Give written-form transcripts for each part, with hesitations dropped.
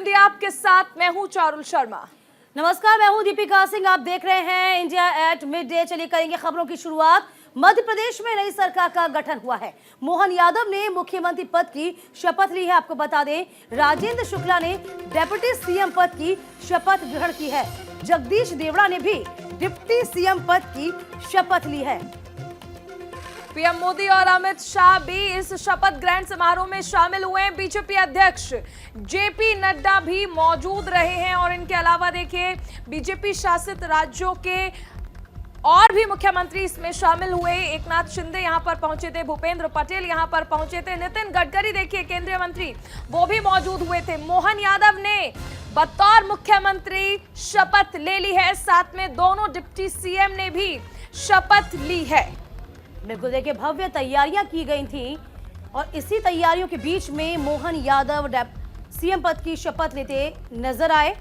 India आपके साथ मैं हूं चारुल शर्मा। नमस्कार, मैं हूं दीपिका सिंह। आप देख रहे हैं इंडिया एट मिड डे। चलिए करेंगे खबरों की शुरुआत। मध्य प्रदेश में नई सरकार का गठन हुआ है। मोहन यादव ने मुख्यमंत्री पद की शपथ ली है। आपको बता दें, राजेंद्र शुक्ला ने डिप्टी सीएम पद की शपथ ग्रहण की है। जगदीश देवड़ा ने भी डिप्टी सीएम पद की शपथ ली है। पीएम मोदी और अमित शाह भी इस शपथ ग्रहण समारोह में शामिल हुए हैं। बीजेपी अध्यक्ष जेपी नड्डा भी मौजूद रहे हैं और इनके अलावा देखिए बीजेपी शासित राज्यों के और भी मुख्यमंत्री इसमें शामिल हुए। एकनाथ शिंदे यहां पर पहुंचे थे, भूपेंद्र पटेल यहां पर पहुंचे थे, नितिन गडकरी देखिए केंद्रीय मंत्री वो भी मौजूद हुए थे। मोहन यादव ने बतौर मुख्यमंत्री शपथ ले ली है, साथ में दोनों डिप्टी सीएम ने भी शपथ ली है। बिल्कुल देखिए, भव्य तैयारियां की गई थी और इसी तैयारियों के बीच में मोहन यादव सीएम पद की शपथ लेते नजर आए।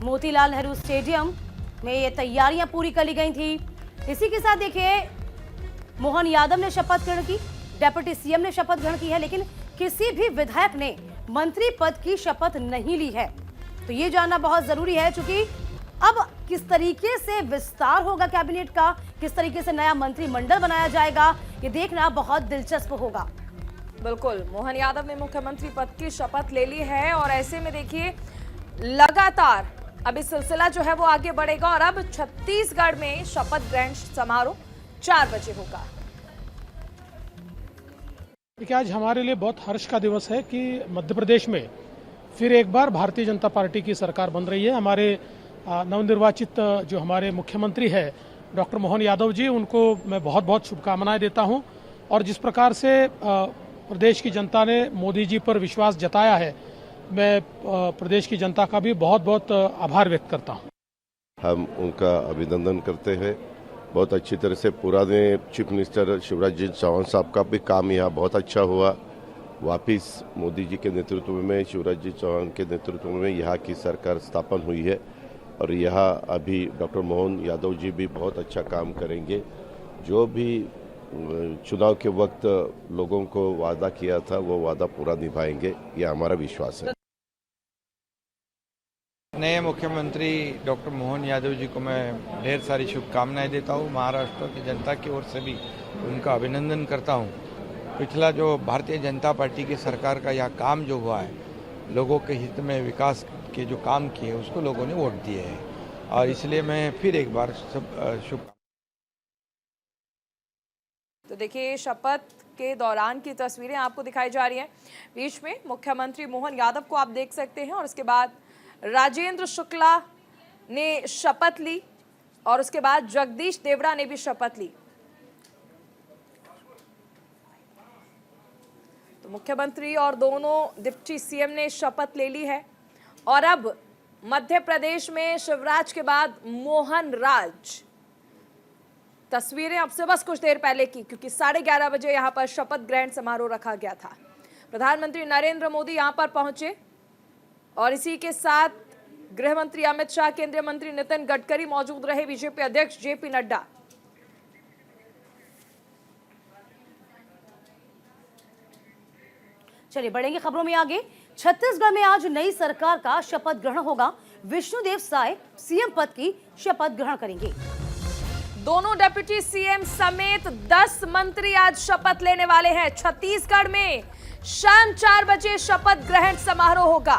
मोतीलाल नेहरू स्टेडियम में ये तैयारियां पूरी कर ली गई थी। इसी के साथ देखिए मोहन यादव ने शपथ ग्रहण की, डिप्टी सीएम ने शपथ ग्रहण की है, लेकिन किसी भी विधायक ने मंत्री पद की शपथ नहीं ली है। तो ये जानना बहुत जरूरी है, क्योंकि अब किस तरीके से विस्तार होगा कैबिनेट का, किस तरीके से नया मंत्रिमंडल बनाया जाएगा, ये देखना बहुत दिलचस्प होगा। बिल्कुल, मोहन यादव ने मुख्यमंत्री पद की शपथ ले ली है और ऐसे में देखिए लगातार अब इस सिलसिला जो है वो आगे बढ़ेगा और अब छत्तीसगढ़ में शपथ ग्रहण समारोह 4 बजे होगा। देखिए, आज हमारे लिए बहुत हर्ष का दिवस है कि मध्य प्रदेश में फिर एक बार भारतीय जनता पार्टी की सरकार बन रही है। हमारे नवनिर्वाचित जो हमारे मुख्यमंत्री है डॉक्टर मोहन यादव जी, उनको मैं बहुत बहुत शुभकामनाएं देता हूं। और जिस प्रकार से प्रदेश की जनता ने मोदी जी पर विश्वास जताया है, मैं प्रदेश की जनता का भी बहुत बहुत आभार व्यक्त करता हूं। हम उनका अभिनंदन करते हैं। बहुत अच्छी तरह से पुराने चीफ मिनिस्टर शिवराज सिंह चौहान साहब का भी काम यहाँ बहुत अच्छा हुआ। वापिस मोदी जी के नेतृत्व में, शिवराज जी चौहान के नेतृत्व में यहाँ की सरकार स्थापन हुई है और यहाँ अभी डॉक्टर मोहन यादव जी भी बहुत अच्छा काम करेंगे। जो भी चुनाव के वक्त लोगों को वादा किया था वो वादा पूरा निभाएंगे, ये हमारा विश्वास है। नए मुख्यमंत्री डॉक्टर मोहन यादव जी को मैं ढेर सारी शुभकामनाएं देता हूँ। महाराष्ट्र की जनता की ओर से भी उनका अभिनंदन करता हूँ। पिछला जो भारतीय जनता पार्टी की सरकार का यह काम जो हुआ है, लोगों के हित में विकास के जो काम किए उसको लोगों ने वोट दिए हैं और इसलिए मैं फिर एक बार शुभ। तो देखिए शपथ के दौरान की तस्वीरें आपको दिखाई जा रही हैं। बीच में मुख्यमंत्री मोहन यादव को आप देख सकते हैं और उसके बाद राजेंद्र शुक्ला ने शपथ ली और उसके बाद जगदीश देवड़ा ने भी शपथ ली। तो मुख्यमंत्री और दोनों डिप्टी सीएम ने शपथ ले ली है और अब मध्य प्रदेश में शिवराज के बाद मोहन राज। तस्वीरें अब से बस कुछ देर पहले की, क्योंकि 11:30 बजे यहां पर शपथ ग्रहण समारोह रखा गया था। प्रधानमंत्री नरेंद्र मोदी यहां पर पहुंचे और इसी के साथ गृह मंत्री अमित शाह, केंद्रीय मंत्री नितिन गडकरी मौजूद रहे, बीजेपी अध्यक्ष जेपी नड्डा। चलिए बढ़ेंगे खबरों में आगे। छत्तीसगढ़ में आज नई सरकार का शपथ ग्रहण होगा। विष्णुदेव साय सीएम पद की शपथ ग्रहण करेंगे। दोनों डिप्टी सीएम समेत 10 मंत्री आज शपथ लेने वाले हैं। छत्तीसगढ़ में शाम 4 बजे शपथ ग्रहण समारोह होगा।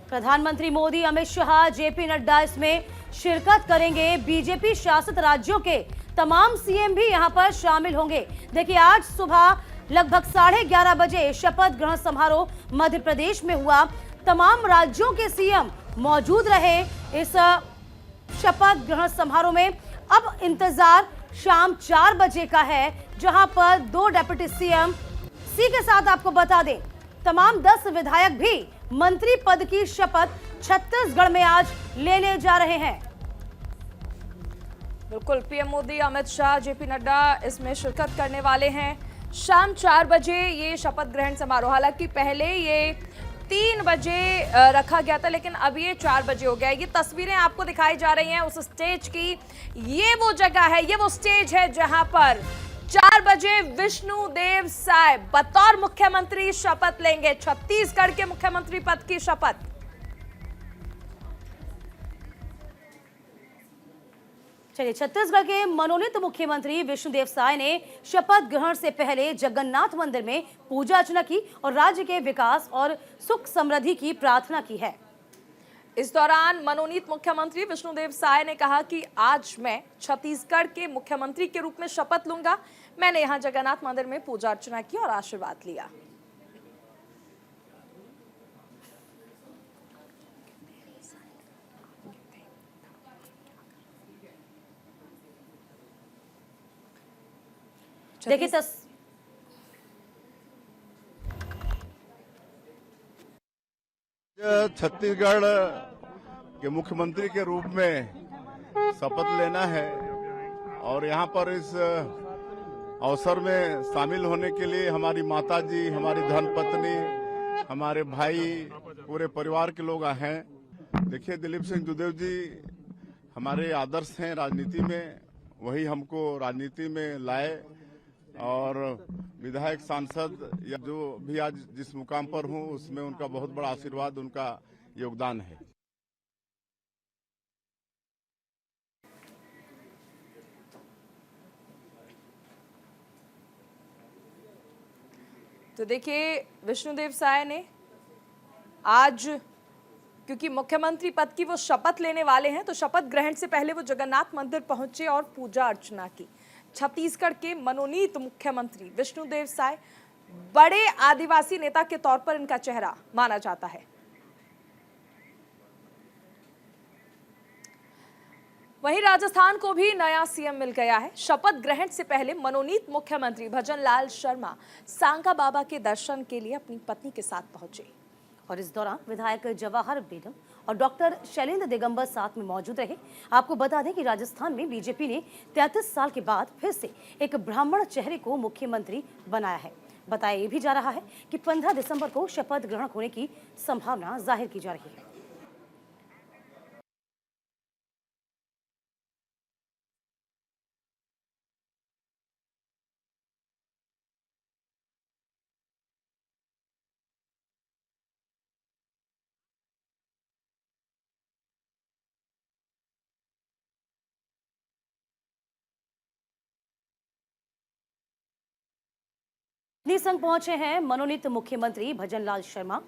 प्रधानमंत्री मोदी, अमित शाह, जेपी नड्डा इसमें शिरकत करेंगे। बीजेपी शासित राज्यों के तमाम सीएम भी यहां पर शामिल होंगे। देखिए, आज सुबह लगभग 11:30 बजे शपथ ग्रहण समारोह मध्य प्रदेश में हुआ। तमाम राज्यों के सीएम मौजूद रहे इस शपथ ग्रहण समारोह में। अब इंतजार शाम 4 बजे का है, जहां पर 2 डिप्टी सीएम, इसी के साथ आपको बता दें तमाम 10 विधायक भी मंत्री पद की शपथ छत्तीसगढ़ में आज लेने जा रहे हैं। बिल्कुल, पीएम मोदी, अमित शाह, जेपी नड्डा इसमें शिरकत करने वाले हैं। शाम 4 बजे ये शपथ ग्रहण समारोह, हालांकि पहले ये 3 बजे रखा गया था, लेकिन अब ये 4 बजे हो गया। ये तस्वीरें आपको दिखाई जा रही हैं उस स्टेज की। ये वो जगह है, ये वो स्टेज है जहां पर 4 बजे विष्णुदेव साय बतौर मुख्यमंत्री शपथ लेंगे। छत्तीसगढ़ के मुख्यमंत्री पद की शपथ। चलिए, छत्तीसगढ़ के मनोनीत मुख्यमंत्री विष्णुदेव साय ने शपथ ग्रहण से पहले जगन्नाथ मंदिर में पूजा अर्चना की और राज्य के विकास और सुख समृद्धि की प्रार्थना की है। इस दौरान मनोनीत मुख्यमंत्री विष्णुदेव साय ने कहा कि आज मैं छत्तीसगढ़ के मुख्यमंत्री के रूप में शपथ लूंगा। मैंने यहां जगन्नाथ मंदिर में पूजा अर्चना की और आशीर्वाद लिया। देखिए छत्तीसगढ़ के मुख्यमंत्री के रूप में शपथ लेना है और यहाँ पर इस अवसर में शामिल होने के लिए हमारी माताजी, हमारी धर्मपत्नी, हमारे भाई, पूरे परिवार के लोग आए हैं। देखिए, दिलीप सिंह जुदेव जी हमारे आदर्श हैं राजनीति में, वही हमको राजनीति में लाए और विधायक, सांसद या जो भी आज जिस मुकाम पर हूं उसमें उनका बहुत बड़ा आशीर्वाद, उनका योगदान है। तो देखिए, विष्णुदेव साय ने आज, क्योंकि मुख्यमंत्री पद की वो शपथ लेने वाले हैं, तो शपथ ग्रहण से पहले वो जगन्नाथ मंदिर पहुंचे और पूजा अर्चना की। छत्तीसगढ़ के मनोनीत मुख्यमंत्री विष्णुदेव साय बड़े आदिवासी नेता के तौर पर इनका चेहरा माना जाता है। वहीं राजस्थान को भी नया सीएम मिल गया है। शपथ ग्रहण से पहले मनोनीत मुख्यमंत्री भजनलाल शर्मा सांगा बाबा के दर्शन के लिए अपनी पत्नी के साथ पहुंचे और इस दौरान विधायक जवाहर बेगम और डॉक्टर शैलेंद्र दिगंबर साथ में मौजूद रहे। आपको बता दें कि राजस्थान में बीजेपी ने 33 साल के बाद फिर से एक ब्राह्मण चेहरे को मुख्यमंत्री बनाया है। बताया ये भी जा रहा है कि 15 दिसंबर को शपथ ग्रहण होने की संभावना जाहिर की जा रही है। संग पहुंचे हैं मनोनीत मुख्यमंत्री भजनलाल शर्मा।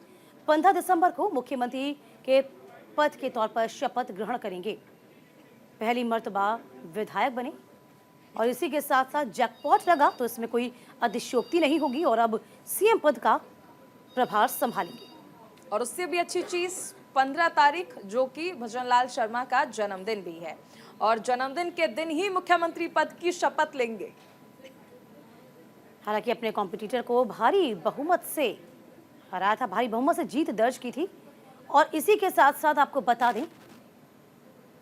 15 दिसंबर को मुख्यमंत्री के पद के तौर पर शपथ ग्रहण करेंगे। पहली मर्तबा विधायक बने और इसी के साथ साथ जैकपॉट लगा तो इसमें कोई अतिशयोक्ति नहीं होगी और अब सीएम पद का प्रभार संभालेंगे। और उससे भी अच्छी चीज 15 तारीख, जो कि भजनलाल शर्मा का जन्मदिन भी है, और जन्मदिन के दिन ही मुख्यमंत्री पद की शपथ लेंगे। हालांकि अपने कॉम्पिटिटर को भारी बहुमत से हराया था, भारी बहुमत से जीत दर्ज की थी। और इसी के साथ साथ आपको बता दें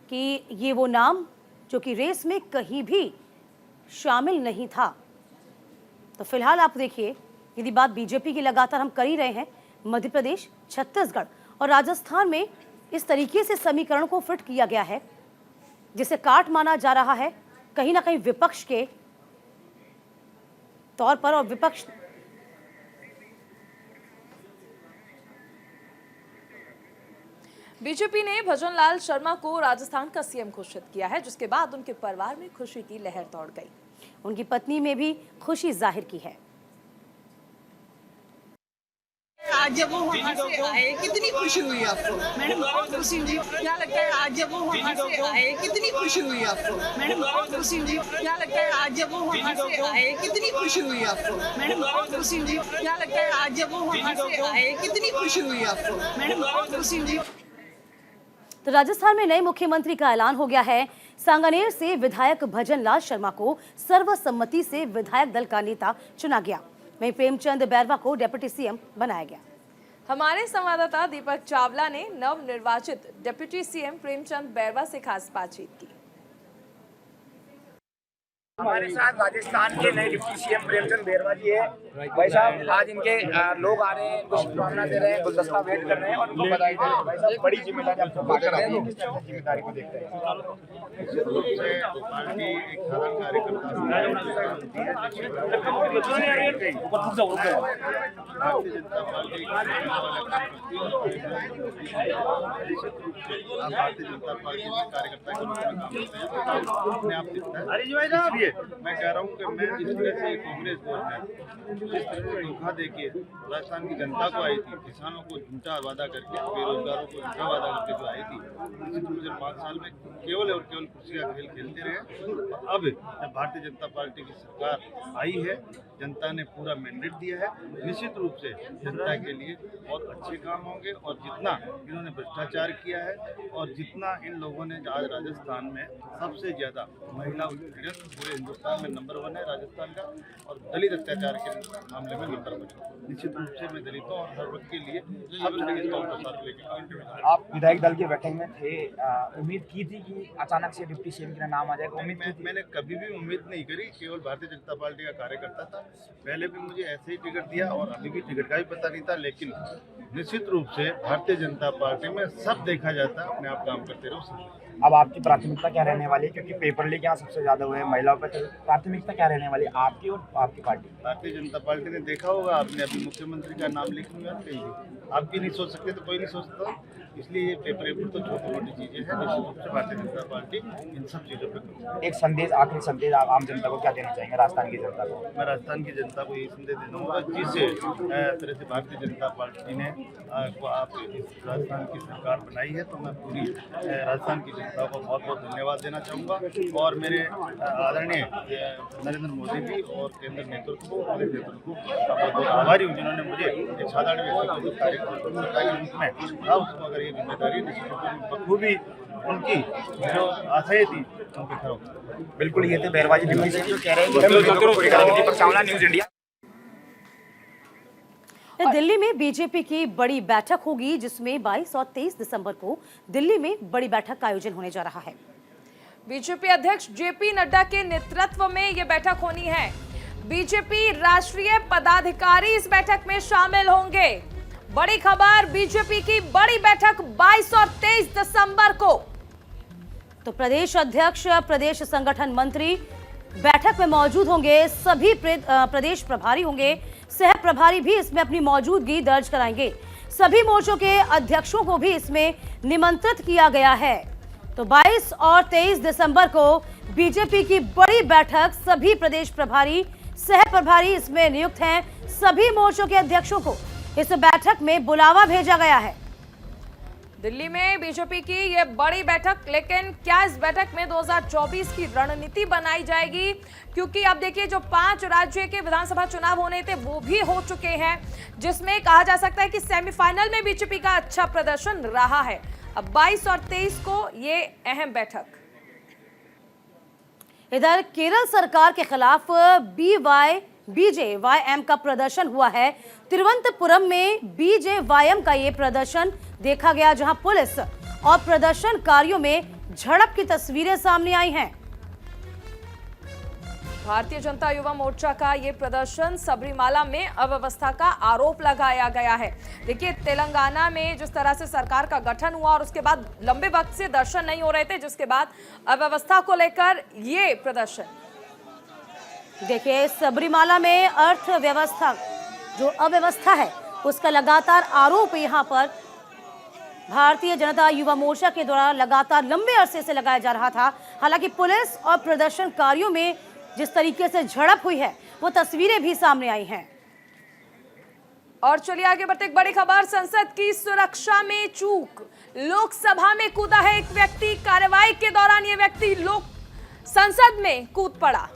कि ये वो नाम जो कि रेस में कहीं भी शामिल नहीं था। तो फिलहाल आप देखिए, यदि बात बीजेपी की लगातार हम कर ही रहे हैं, मध्य प्रदेश, छत्तीसगढ़ और राजस्थान में इस तरीके से समीकरण को फिट किया गया है जिसे काट माना जा रहा है कहीं ना कहीं विपक्ष के तौर पर। और विपक्ष बीजेपी ने भजनलाल शर्मा को राजस्थान का सीएम घोषित किया है, जिसके बाद उनके परिवार में खुशी की लहर दौड़ गई। उनकी पत्नी में भी खुशी जाहिर की है। आज जब वो वहाँ से आए कितनी खुशी हुई आपको? मैडम बहुत खुशी हुई। क्या लगता है आज जब वो वहाँ से आए कितनी खुशी हुई आपको? मैडम बहुत खुशी हुई। क्या लगता है आज जब वो वहाँ से आए कितनी खुशी हुई आपको? मैडम बहुत खुशी हुई। क्या लगता है आज जब वो वहाँ से आए कितनी खुशी हुई आपको? मैडम बहुत खुशी हुई। तो राजस्थान में नए मुख्यमंत्री का ऐलान हो गया है। सांगानेर से विधायक भजनलाल शर्मा को सर्वसम्मति से विधायक दल का नेता चुना गया। वहीं प्रेमचंद बैरवा को डिप्टी सीएम बनाया गया। हमारे संवाददाता दीपक चावला ने नव निर्वाचित डिप्टी सीएम प्रेमचंद बैरवा से खास बातचीत की। हमारे साथ राजस्थान के नए डिप्टी सीएम प्रेमचंद बैरवा जी है। भाई साहब आज इनके लोग आ रहे हैं, इनको शुभकामना दे रहे हैं, गुलदस्ता वेट कर रहे हैं और उनको बधाई दे रहे हैं। भाई साहब बड़ी जिम्मेदारी आप सब कर रहे हैं, किस तरह की जिम्मेदारी को देखते हैं? पार्टी एक साधारण कार्यकर्ता भारतीय जनता पार्टी में कार्यकर्ता अपने आप दिखता है। इसलिए मैं कह रहा हूँ कि मैं जिस तरह से कांग्रेस गवर्नमेंट जिस तरह से धोखा देके राजस्थान की जनता को आई थी, किसानों को झूठा वादा करके, बेरोजगारों को झूठा वादा करके जो आई थी, निश्चित रूप से 5 साल में केवल और केवल कुर्सी का खेल खेलते रहे। अब जब भारतीय जनता पार्टी की सरकार आई है, जनता ने पूरा मैंडेट दिया है, निश्चित रूप से जनता के लिए बहुत अच्छे काम होंगे। और जितना इन्होंने भ्रष्टाचार किया है और जितना इन लोगों ने आज राजस्थान में सबसे ज्यादा महिला उत्पीड़न पूरे हिंदुस्तान में नंबर 1 है राजस्थान का, और दलित अत्याचार के मामले में नंबर 1। निश्चित रूप से मैं दलितों और हर वर्ग के लिए सबसे इसका प्रसार लेके आप विधायक दल की बैठक में थे, उम्मीद की थी कि अचानक से डिप्टी सीएम का नाम आ जाएगा? मैंने कभी भी उम्मीद नहीं करी, केवल भारतीय जनता पार्टी का कार्यकर्ता था। पहले भी मुझे ऐसे ही टिकट दिया और अभी भी टिकट का भी पता नहीं था, लेकिन निश्चित रूप से भारतीय जनता पार्टी में सब देखा जाता है, अपने आप काम करते रहो। अब आपकी प्राथमिकता क्या रहने वाली है, क्योंकि पेपर लीक यहाँ सबसे ज्यादा हुए हैं महिलाओं पर, तो प्राथमिकता क्या रहने वाली है आपकी और आपकी पार्टी? भारतीय जनता पार्टी ने देखा होगा, आपने अभी मुख्यमंत्री का नाम लिख लिया, आप भी नहीं सोच सकते तो कोई नहीं सोचता, इसलिए ये पेपर तो छोटी मोटी चीजें हैं। निश्चित रूप से भारतीय जनता पार्टी इन सब चीजों पर एक संदेश, आखिरी संदेश आप आम जनता को क्या देना चाहेंगे, राजस्थान की जनता को? मैं राजस्थान की जनता को यही संदेश दे दूँगा, जिससे तरह से भारतीय जनता पार्टी ने आप इस राजस्थान की सरकार बनाई है, तो मैं पूरी राजस्थान की जनता को बहुत बहुत धन्यवाद देना चाहूँगा। और मेरे आदरणीय नरेंद्र मोदी जी और केंद्र नेतृत्व को, प्रदेश नेतृत्व को बहुत बहुत आभारी हूँ, जिन्होंने मुझे एक साधारण व्यक्ति को कार्यकर्ता के रूप में था, उसको अगर ये जिम्मेदारी निश्चित रूप से बखूबी उनकी जो आशाएं थी उनके खरों। बिल्कुल ये थे बैरवा जी डिप्टी सीएम जो कह रहे हैं न्यूज़ इंडिया। दिल्ली में बीजेपी की बड़ी बैठक होगी, जिसमें 22 और 23 दिसंबर को दिल्ली में बड़ी बैठक का आयोजन होने जा रहा है। बीजेपी अध्यक्ष जेपी नड्डा के नेतृत्व में यह बैठक होनी है। बीजेपी राष्ट्रीय पदाधिकारी इस बैठक में शामिल होंगे। बड़ी खबर, बीजेपी की बड़ी बैठक 22 और 23 दिसंबर को। तो प्रदेश अध्यक्ष, प्रदेश संगठन मंत्री बैठक में मौजूद होंगे, सभी प्रदेश प्रभारी होंगे, सह प्रभारी भी इसमें अपनी मौजूदगी दर्ज कराएंगे। सभी मोर्चों के अध्यक्षों को भी इसमें निमंत्रित किया गया है। तो 22 और 23 दिसंबर को बीजेपी की बड़ी बैठक, सभी प्रदेश प्रभारी, सह प्रभारी इसमें नियुक्त हैं। सभी मोर्चों के अध्यक्षों को इस बैठक में बुलावा भेजा गया है। दिल्ली में बीजेपी की ये बड़ी बैठक, लेकिन क्या इस बैठक में 2024 की रणनीति बनाई जाएगी? क्योंकि अब देखिए, जो 5 राज्य के विधानसभा चुनाव होने थे वो भी हो चुके हैं, जिसमें कहा जा सकता है कि सेमीफाइनल में बीजेपी का अच्छा प्रदर्शन रहा है। अब 22 और 23 को ये अहम बैठक। इधर केरल सरकार के खिलाफ बीजेवाईएम का प्रदर्शन हुआ है। तिरुवनंतपुरम में बीजेवाईएम का ये प्रदर्शन देखा गया, जहां पुलिस और प्रदर्शनकारियों में झड़प की तस्वीरें सामने आई हैं। भारतीय जनता युवा मोर्चा का ये प्रदर्शन सबरीमाला में अव्यवस्था का आरोप लगाया गया है। देखिए, तेलंगाना में जिस तरह से सरकार का गठन हुआ और उसके बाद लंबे वक्त से दर्शन नहीं हो रहे थे, जिसके बाद अव्यवस्था को लेकर ये प्रदर्शन। देखिए, सबरीमाला में अर्थव्यवस्था जो अव्यवस्था है उसका लगातार आरोप यहां पर भारतीय जनता युवा मोर्चा के द्वारा लगातार लंबे अरसे से लगाया जा रहा था। हालांकि पुलिस और प्रदर्शनकारियों में जिस तरीके से झड़प हुई है वो तस्वीरें भी सामने आई हैं। और चलिए आगे बढ़ते, एक बड़ी खबर, संसद की सुरक्षा में चूक, लोकसभा में कूदा है एक व्यक्ति। कार्रवाई के दौरान ये व्यक्ति संसद में कूद पड़ा।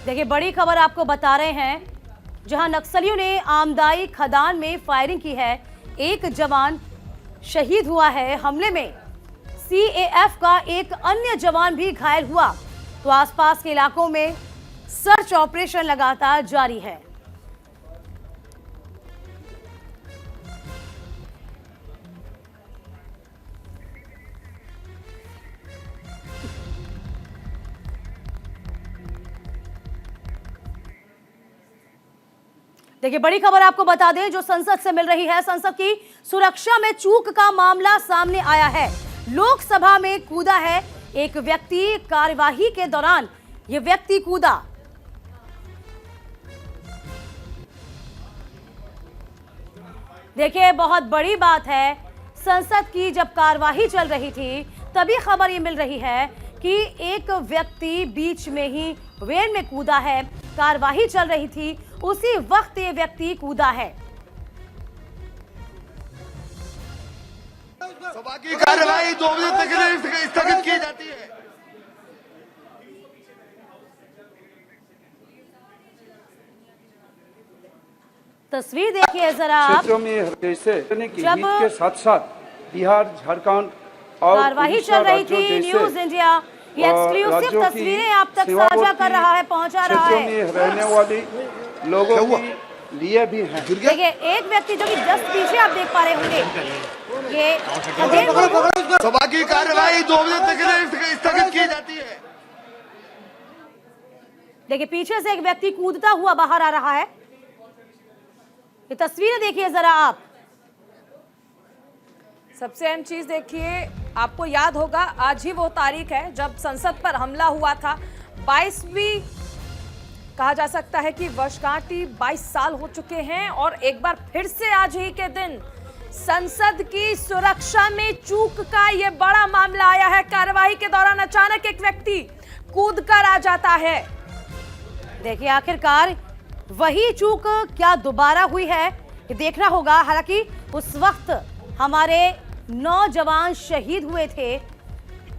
देखिए, बड़ी खबर आपको बता रहे हैं, जहां नक्सलियों ने आमदाई खदान में फायरिंग की है। एक जवान शहीद हुआ है हमले में। सीएएफ का एक अन्य जवान भी घायल हुआ। तो आसपास के इलाकों में सर्च ऑपरेशन लगातार जारी है। देखिए बड़ी खबर आपको बता दें जो संसद से मिल रही है। संसद की सुरक्षा में चूक का मामला सामने आया है। लोकसभा में कूदा है एक व्यक्ति, कार्यवाही के दौरान यह व्यक्ति कूदा। देखिए बहुत बड़ी बात है, संसद की जब कार्यवाही चल रही थी तभी खबर ये मिल रही है कि एक व्यक्ति बीच में ही वेन में कूदा है। कार्यवाही चल रही थी, उसी वक्त ये व्यक्ति कूदा है। सभा की कार्यवाही 2 बजे तक के लिए स्थगित की जाती है। तस्वीर देखिए जरा आप। क्षेत्रों में जैसे जब के साथ साथ बिहार, झारखंड और कार्यवाही चल रही थी, न्यूज इंडिया ये एक्सक्लूसिव तस्वीरें आप तक साझा कर रहा है, पहुंचा रहा है। में रहने वाले लोगों के लिए भी है। देखिए एक व्यक्ति जो कि जस्ट पीछे आप देख पा रहे होंगे, ये सभा की कार्यवाही 2 बजे तक के लिए स्थगित की जाती है। देखिए पीछे से एक व्यक्ति कूदता हुआ बाहर आ रहा है। ये तस्वीरें देखिए जरा आप। सबसे अहम चीज देखिए, आपको याद होगा आज ही वो तारीख है जब संसद पर हमला हुआ था। 22वीं कहा जा सकता है कि वर्षगांठ 22 साल हो चुके हैं और एक बार फिर से आज ही के दिन संसद की सुरक्षा में चूक का ये बड़ा मामला आया है। कार्यवाही के दौरान अचानक एक व्यक्ति कूदकर आ जाता है। देखिए आखिरकार वही चूक क्या दोबारा हुई है ये देखना होगा। हालांकि उस वक्त हमारे नौजवान शहीद हुए थे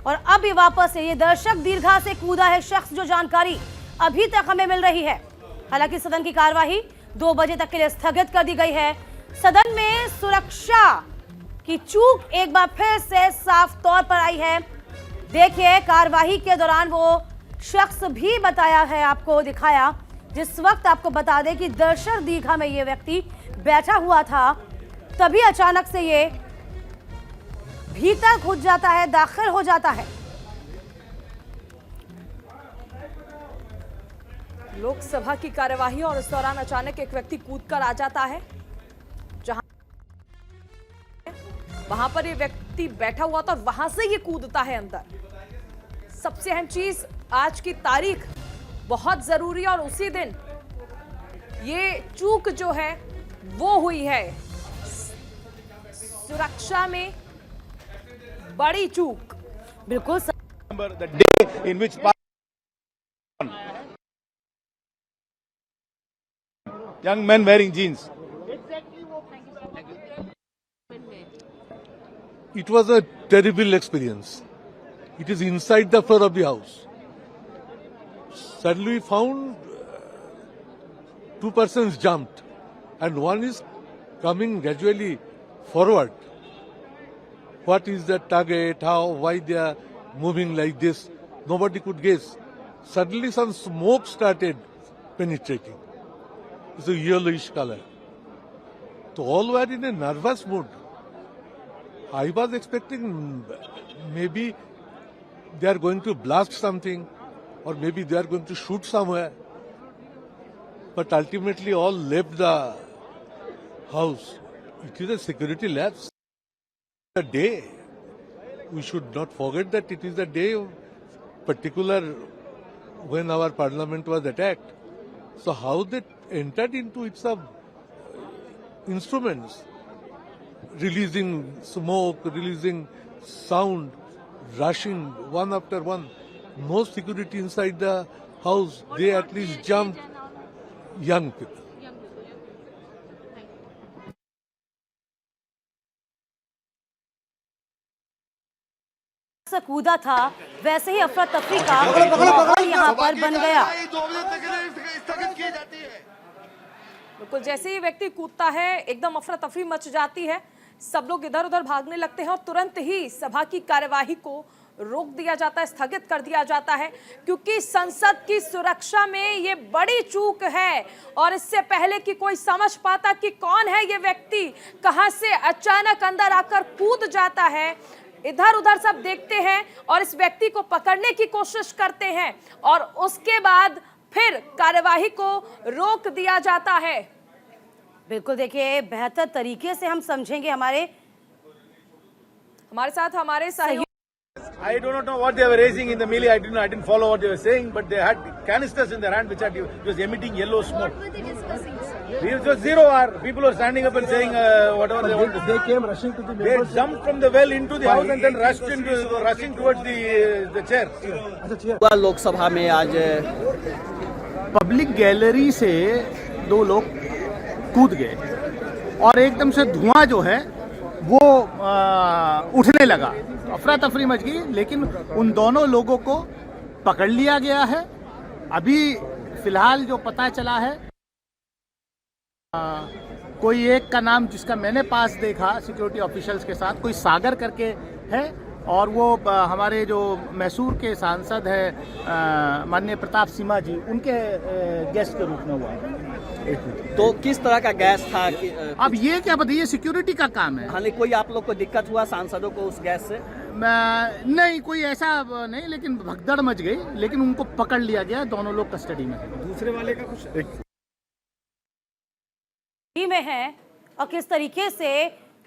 और अब ये वापस ये दर्शक दीर्घा से कूदा है शख्स, जो जानकारी अभी तक हमें मिल रही है। हालांकि सदन की कार्यवाही 2 बजे तक के लिए स्थगित कर दी गई है। सदन में सुरक्षा की चूक एक बार फिर से साफ तौर पर आई है। देखिए कार्यवाही के दौरान वो शख्स भी बताया है, आपको दिखाया, जिस वक्त आपको बता दें कि दर्शक दीर्घा में ये व्यक्ति बैठा हुआ था, तभी अचानक से ये भीतर घुस जाता है, दाखिल हो जाता है। लोकसभा की कार्यवाही और इस दौरान अचानक एक व्यक्ति कूदकर आ जाता है। जहां वहां पर ये व्यक्ति बैठा हुआ था और वहां से ये कूदता है अंदर। सबसे अहम चीज, आज की तारीख बहुत जरूरी और उसी दिन ये चूक जो है वो हुई है। सुरक्षा में बड़ी चूक। बिल्कुल The day in which young men wearing jeans. It was a terrible experience. It is inside the floor of the house. Suddenly we found 2 persons jumped and one is coming gradually forward. What is the target, how, why they are moving like this? Nobody could guess. Suddenly some smoke started penetrating. It's a yellowish color. So all were in a nervous mood. I was expecting maybe they are going to blast something or maybe they are going to shoot somewhere. But ultimately all left the house. It is a security lapse. The day, we should not forget that it is the day of particular when our parliament was attacked. So how they entered into its instruments, releasing smoke, releasing sound, rushing one after one. No security inside the house. They at least jumped. Young people. कूदा था वैसे ही अफरा तफरी का माहौल यहाँ पर बन गया। 2 बजे तक के लिए स्थगित की जाती है। बिल्कुल, जैसे ही व्यक्ति कूदता है एकदम अफरा तफरी मच जाती है, सब लोग इधर उधर भागने लगते हैं और तुरंत ही सभा की कार्यवाही को रोक दिया जाता है, स्थगित कर दिया जाता है, क्योंकि संसद की सुरक्षा में ये बड़ी चूक है। और इससे पहले कि कोई समझ पाता कि कौन है ये व्यक्ति, कहां से अचानक अंदर आकर कूद जाता है, इधर उधर सब देखते हैं और इस व्यक्ति को पकड़ने की कोशिश करते हैं और उसके बाद फिर कार्यवाही को रोक दिया जाता है। बिल्कुल, देखिए बेहतर तरीके से हम समझेंगे हमारे साथ हमारे सहयोगी I do not know what they were raising in the melee. I didn't follow what they were saying, but they had canisters in their hand which was emitting yellow smoke. What were they discussing, sir? It was zero hour. People were standing up and saying whatever they wanted. They came rushing to the. They jumped from the well into the house and then rushing towards the chair. Lok Sabha में आज public gallery से 2 लोग कूद गए और एकदम से धुआं जो है वो उठने लगा, अफरा तफरी मच गई, लेकिन उन दोनों लोगों को पकड़ लिया गया है। अभी फिलहाल जो पता चला है कोई एक का नाम जिसका मैंने पास देखा सिक्योरिटी ऑफिशियल्स के साथ, कोई सागर करके है और वो हमारे जो मैसूर के सांसद हैं माननीय प्रताप सिम्हा जी, उनके गेस्ट के रूप में हुआ है। तो किस तरह का गैस था अब ये क्या बताइए, सिक्योरिटी का काम है। हालांकि कोई आप लोग को दिक्कत हुआ सांसदों को उस गैस से? नहीं, कोई ऐसा नहीं, लेकिन भगदड़ मच गई, लेकिन उनको पकड़ लिया गया, दोनों लोग कस्टडी में। दूसरे वाले का कुछ में है और किस तरीके से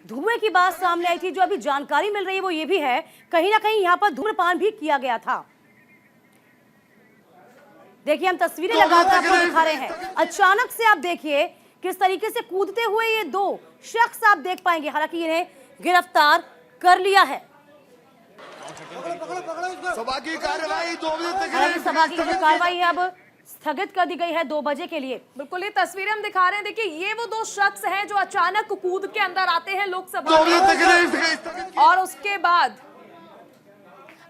धुएं की बात सामने आई थी। जो अभी जानकारी मिल रही है वो ये भी है, कहीं ना कहीं यहाँ पर धूम्रपान भी किया गया था। देखिए हम तस्वीरें लगाकर आपको दिखा रहे हैं। अचानक से आप देखिए किस तरीके से कूदते हुए ये 2 शख्स आप देख पाएंगे, हालांकि इन्हें गिरफ्तार कर लिया है। सभा की कार्रवाई 2 बजे तक सभा की जो कार्रवाई है अब स्थगित कर दी गई है 2 बजे के लिए। बिल्कुल ये तस्वीरें हम दिखा रहे हैं। देखिए ये वो 2 शख्स हैं जो अचानक कूद के अंदर आते हैं लोकसभा में और उसके बाद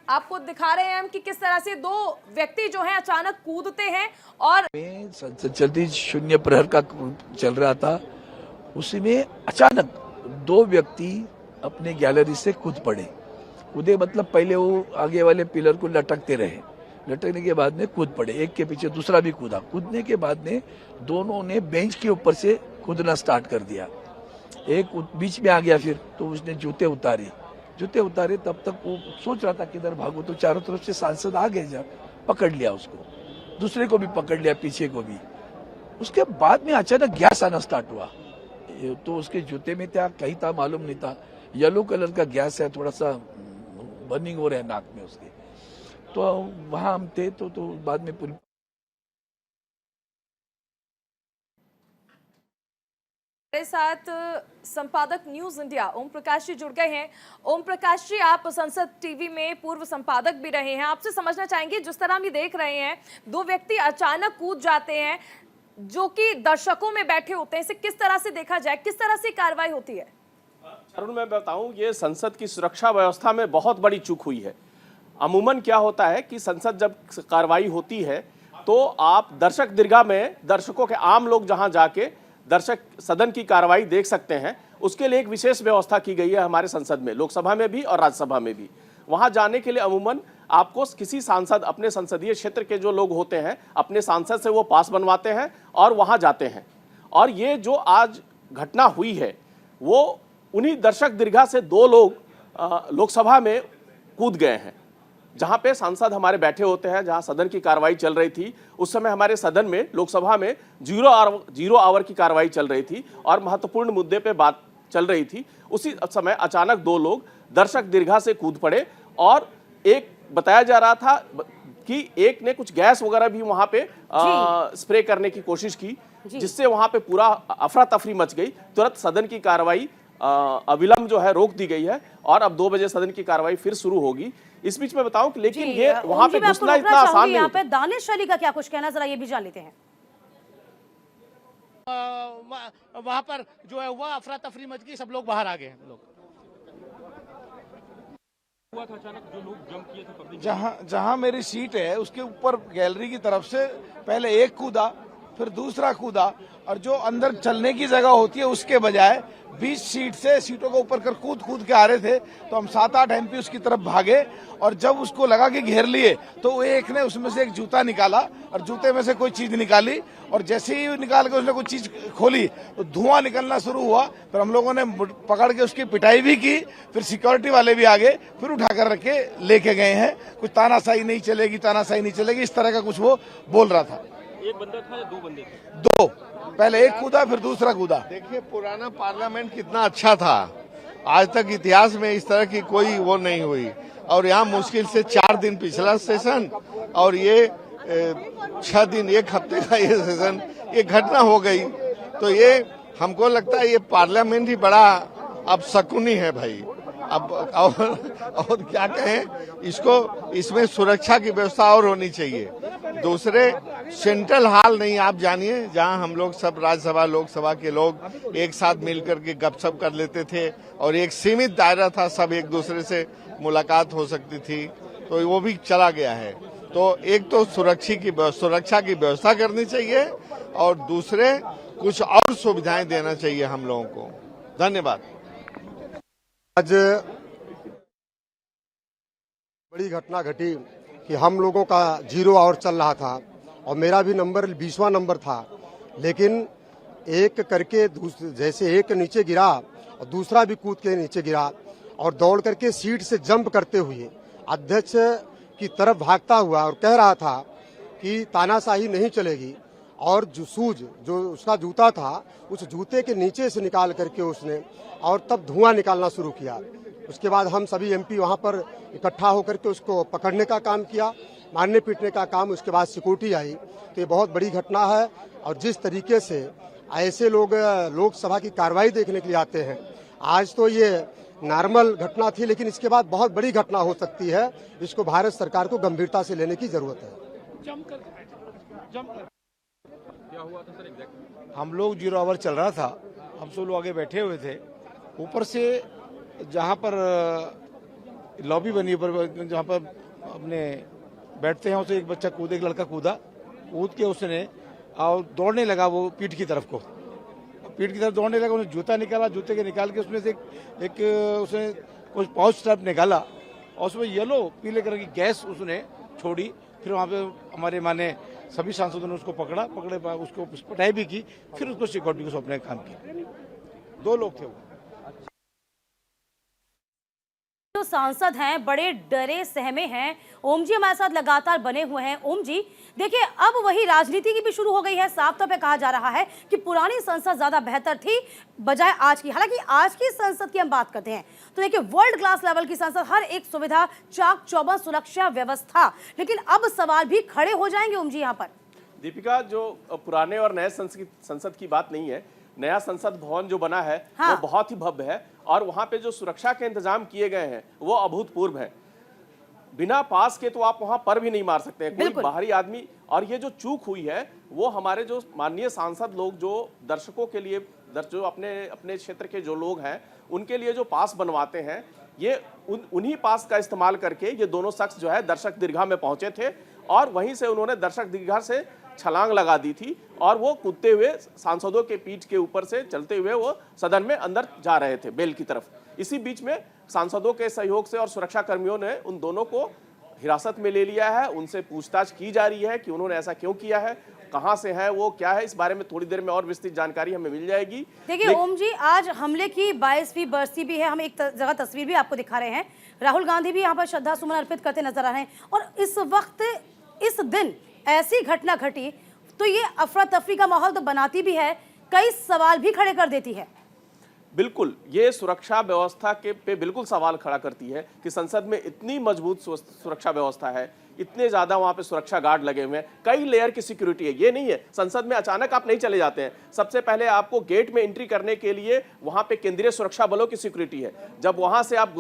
आपको दिखा रहे हैं हम कि किस तरह से 2 व्यक्ति जो हैं अचानक कूदते हैं और संसद चलती शून्य प्रहर का चल रहा था, उसी में अचानक 2 व्यक्ति अपने गैलरी से कूद पड़े। कूदे मतलब पहले वो आगे वाले पिलर को लटकते रहे, लटकने के बाद में कूद पड़े, एक के पीछे दूसरा भी कूदा। कूदने के बाद में दोनों ने बेंच के ऊपर से कूदना स्टार्ट कर दिया। एक बीच में आ गया, फिर तो उसने जूते उतारे, तब तक वो सोच रहा था किधर भागो, तो चारों तरफ से सांसद आ गए, जब पकड़ लिया उसको, दूसरे को भी पकड़ लिया, पीछे को भी। उसके बाद में अचानक गैस आना स्टार्ट हुआ, तो उसके जूते में था, कहीं था मालूम नहीं था, येलो कलर का गैस है, थोड़ा सा बर्निंग हो रहा है नाक में उसके। तो वहां हम थे तो बाद में पूरी मेरे साथ संपादक न्यूज इंडिया ओम प्रकाश जी जुड़ गए हैं। ओम प्रकाश जी, आप संसद टीवी में पूर्व संपादक भी रहे हैं, आपसे समझना चाहेंगे जिस तरह हम ये देख रहे हैं 2 व्यक्ति अचानक कूद जाते हैं जो कि दर्शकों में बैठे होते हैं, इसे किस तरह से देखा जाए, किस तरह से कार्रवाई होती है? अरुण, मैं बताऊं, ये संसद की सुरक्षा व्यवस्था में बहुत बड़ी चूक हुई है। अमूमन क्या होता है कि संसद जब कार्रवाई होती है तो आप दर्शक दीर्घा में दर्शकों के आम लोग जहां जाके दर्शक सदन की कार्रवाई देख सकते हैं, उसके लिए एक विशेष व्यवस्था की गई है हमारे संसद में, लोकसभा में भी और राज्यसभा में भी। वहां जाने के लिए अमूमन आपको किसी सांसद, अपने संसदीय क्षेत्र के जो लोग होते हैं, अपने सांसद से वो पास बनवाते हैं और वहां जाते हैं। और ये जो आज घटना हुई है वो उन्हीं दर्शक दीर्घा से 2 लोग लोकसभा में कूद गए हैं, जहां पे सांसद हमारे बैठे होते हैं, जहां सदन की कार्रवाई चल रही थी। उस समय हमारे सदन में, लोकसभा में जीरो आवर की कार्रवाई चल रही थी और महत्वपूर्ण मुद्दे पे बात चल रही थी। उसी समय अचानक 2 लोग दर्शक दीर्घा से कूद पड़े और एक बताया जा रहा था कि एक ने कुछ गैस वगैरह भी वहां पे स्प्रे करने की कोशिश की, जिससे वहां पे पूरा अफरा तफरी मच गई। तुरंत सदन की कार्रवाई अविलंब जो है रोक दी गई है और अब 2 बजे सदन की कार्रवाई फिर शुरू होगी। इस बीच में बताऊं कि लेकिन ये वहां पे घुसना इतना आसान नहीं। यहाँ पे दानिश अली का क्या कुछ कहना, जरा ये भी जान लेते हैं। वहां पर जो है हुआ, अफरा तफरी मच गई, सब लोग बाहर आ गए हैं। हुआ था अचानक जो लोग जंप किए थे पब्लिक, जहां मेरी सीट है उसके ऊपर गैलरी की तरफ से पहले एक कूदा, फिर दूसरा कूदा, और जो अंदर चलने की जगह होती है उसके बजाय 20 सीट से सीटों को ऊपर कर कूद के आ रहे थे। तो हम 7-8 एमपी उसकी तरफ भागे और जब उसको लगा कि घेर लिए तो एक ने उसमें से एक जूता निकाला और जूते में से कोई चीज निकाली, और जैसे ही निकाल के उसने कोई चीज खोली तो धुआं निकलना शुरू हुआ। फिर हम लोगों ने पकड़ के उसकी पिटाई भी की, फिर सिक्योरिटी वाले भी आ गए, फिर उठाकर रख के लेके गए हैं। कुछ तानाशाही नहीं चलेगी, तानाशाही नहीं चलेगी, इस तरह का कुछ वो बोल रहा था। एक बंदा था या दो बंदे थे? दो, पहले एक कूदा फिर दूसरा कूदा। देखिए पुराना पार्लियामेंट कितना अच्छा था, आज तक इतिहास में इस तरह की कोई वो नहीं हुई। और यहाँ मुश्किल से 4 दिन पिछला सेशन और ये 6 दिन, एक हफ्ते का ये सेशन, ये घटना हो गई। तो ये हमको लगता है ये पार्लियामेंट ही बड़ा अब शकुनी है भाई। अब और क्या कहें इसको, इसमें सुरक्षा की व्यवस्था और होनी चाहिए। दूसरे सेंट्रल हॉल नहीं, आप जानिए, जहां हम लोग सब राज्यसभा लोकसभा के लोग एक साथ मिलकर के गपशप कर लेते थे और एक सीमित दायरा था, सब एक दूसरे से मुलाकात हो सकती थी, तो वो भी चला गया है। तो एक तो सुरक्षा की व्यवस्था करनी चाहिए और दूसरे कुछ और सुविधाएं देना चाहिए हम लोगों को। धन्यवाद। आज बड़ी घटना घटी कि हम लोगों का 0 आवर चल रहा था और मेरा भी नंबर 20वां नंबर था, लेकिन एक करके जैसे एक नीचे गिरा और दूसरा भी कूद के नीचे गिरा और दौड़ करके सीट से जंप करते हुए अध्यक्ष की तरफ भागता हुआ और कह रहा था कि तानाशाही नहीं चलेगी। और जो उसका जूता था उस जूते के नीचे से निकाल करके उसने और तब धुआं निकालना शुरू किया। उसके बाद हम सभी एमपी वहां पर इकट्ठा होकर के उसको पकड़ने का काम किया, मारने पीटने का काम। उसके बाद सिक्योरिटी आई। तो ये बहुत बड़ी घटना है। और जिस तरीके से ऐसे लोग लोकसभा की कार्रवाई देखने के लिए आते हैं, आज तो ये नॉर्मल घटना थी, लेकिन इसके बाद बहुत बड़ी घटना हो सकती है। इसको भारत सरकार को गंभीरता से लेने की जरूरत है। क्या हुआ था सर एग्जैक्ट? हम लोग 0 आवर चल रहा था, हम सब लोग आगे बैठे हुए थे। ऊपर से जहाँ पर लॉबी बनी पर जहाँ पर अपने बैठते हैं उसे एक बच्चा कूद, एक लड़का कूद के उसने और दौड़ने लगा वो पीठ की तरफ दौड़ने लगा। उसने जूता निकाला, जूते के निकाल के उसमें से एक उसने कुछ पाउच टाइप निकाला और उसमें येलो पीले कलर की गैस उसने छोड़ी। फिर वहाँ पे हमारे माने सभी सांसदों ने उसको पकड़े उसको पिटाई भी की, फिर उसको सिक्योरिटी को सौंपने का काम किया। 2 लोग थे वो। जो सांसद हैं बड़े डरे सहमे हैं। ओम जी हमारे साथ लगातार बने हुए हैं। ओम जी देखिए, अब वही राजनीति की भी शुरू हो गई है। साफ तौर पे कहा जा रहा है कि पुरानी संसद ज्यादा बेहतर थी बजाय आज की। हालांकि आज की संसद की हम बात करते हैं तो देखिए वर्ल्ड क्लास लेवल की संसद, हर एक सुविधा, चाक चौबंद सुरक्षा व्यवस्था। लेकिन अब सवाल भी खड़े हो जाएंगे ओम जी यहाँ पर। दीपिका, जो पुराने और नए संसद की बात नहीं है, नया संसद भवन जो बना है हाँ। वो बहुत ही भव्य है और वहां पे जो सुरक्षा के इंतजाम किए गए हैं वो अभूतपूर्व है। बिना पास के तो आप वहां पर भी नहीं मार सकते हैं कोई बाहरी आदमी। और ये जो चूक हुई है वो हमारे जो माननीय सांसद लोग जो दर्शकों के लिए, जो अपने क्षेत्र के जो लोग हैं उनके लिए जो पास बनवाते हैं, ये उन्हीं पास का इस्तेमाल करके ये दोनों शख्स जो है दर्शक दीर्घा में पहुंचे थे और वहीं से उन्होंने दर्शक दीर्घा से छलांग लगा दी थी और वो कूदते हुए सांसदों के पीठ के ऊपर से चलते हुए वो सदन में अंदर जा रहे थे बेल की तरफ। इसी बीच में सांसदों के सहयोग से और सुरक्षा कर्मियों ने उन दोनों को हिरासत में ले लिया है। उनसे पूछताछ की जा रही है कि उन्होंने ऐसा क्यों किया है, कहां से है वो, क्या है। इस बारे में थोड़ी देर में और विस्तृत जानकारी हमें मिल जाएगी। देखिए ओम जी, आज हमले की 22वीं बरसी भी है। हम एक जगह तस्वीर भी आपको दिखा रहे हैं। राहुल गांधी भी यहाँ पर श्रद्धा सुमन अर्पित करते नजर आ रहे हैं। और इस वक्त इस दिन ऐसी घटना घटी तो ये अफरा तफरी का माहौल तो बनाती भी है, कई सवाल भी खड़े कर देती है। बिल्कुल, ये सुरक्षा व्यवस्था के पे बिल्कुल सवाल खड़ा करती है कि संसद में इतनी मजबूत सुरक्षा व्यवस्था है, इतने ज्यादा वहां पे सुरक्षा गार्ड लगे हुए हैं, कई लेयर की सिक्योरिटी है। ये नहीं है संसद में अचानक आप नहीं चले जाते हैं। सबसे पहले आपको गेट में एंट्री करने के लिए वहां पे केंद्रीय सुरक्षा बलों की सिक्योरिटी है। जब वहां से आप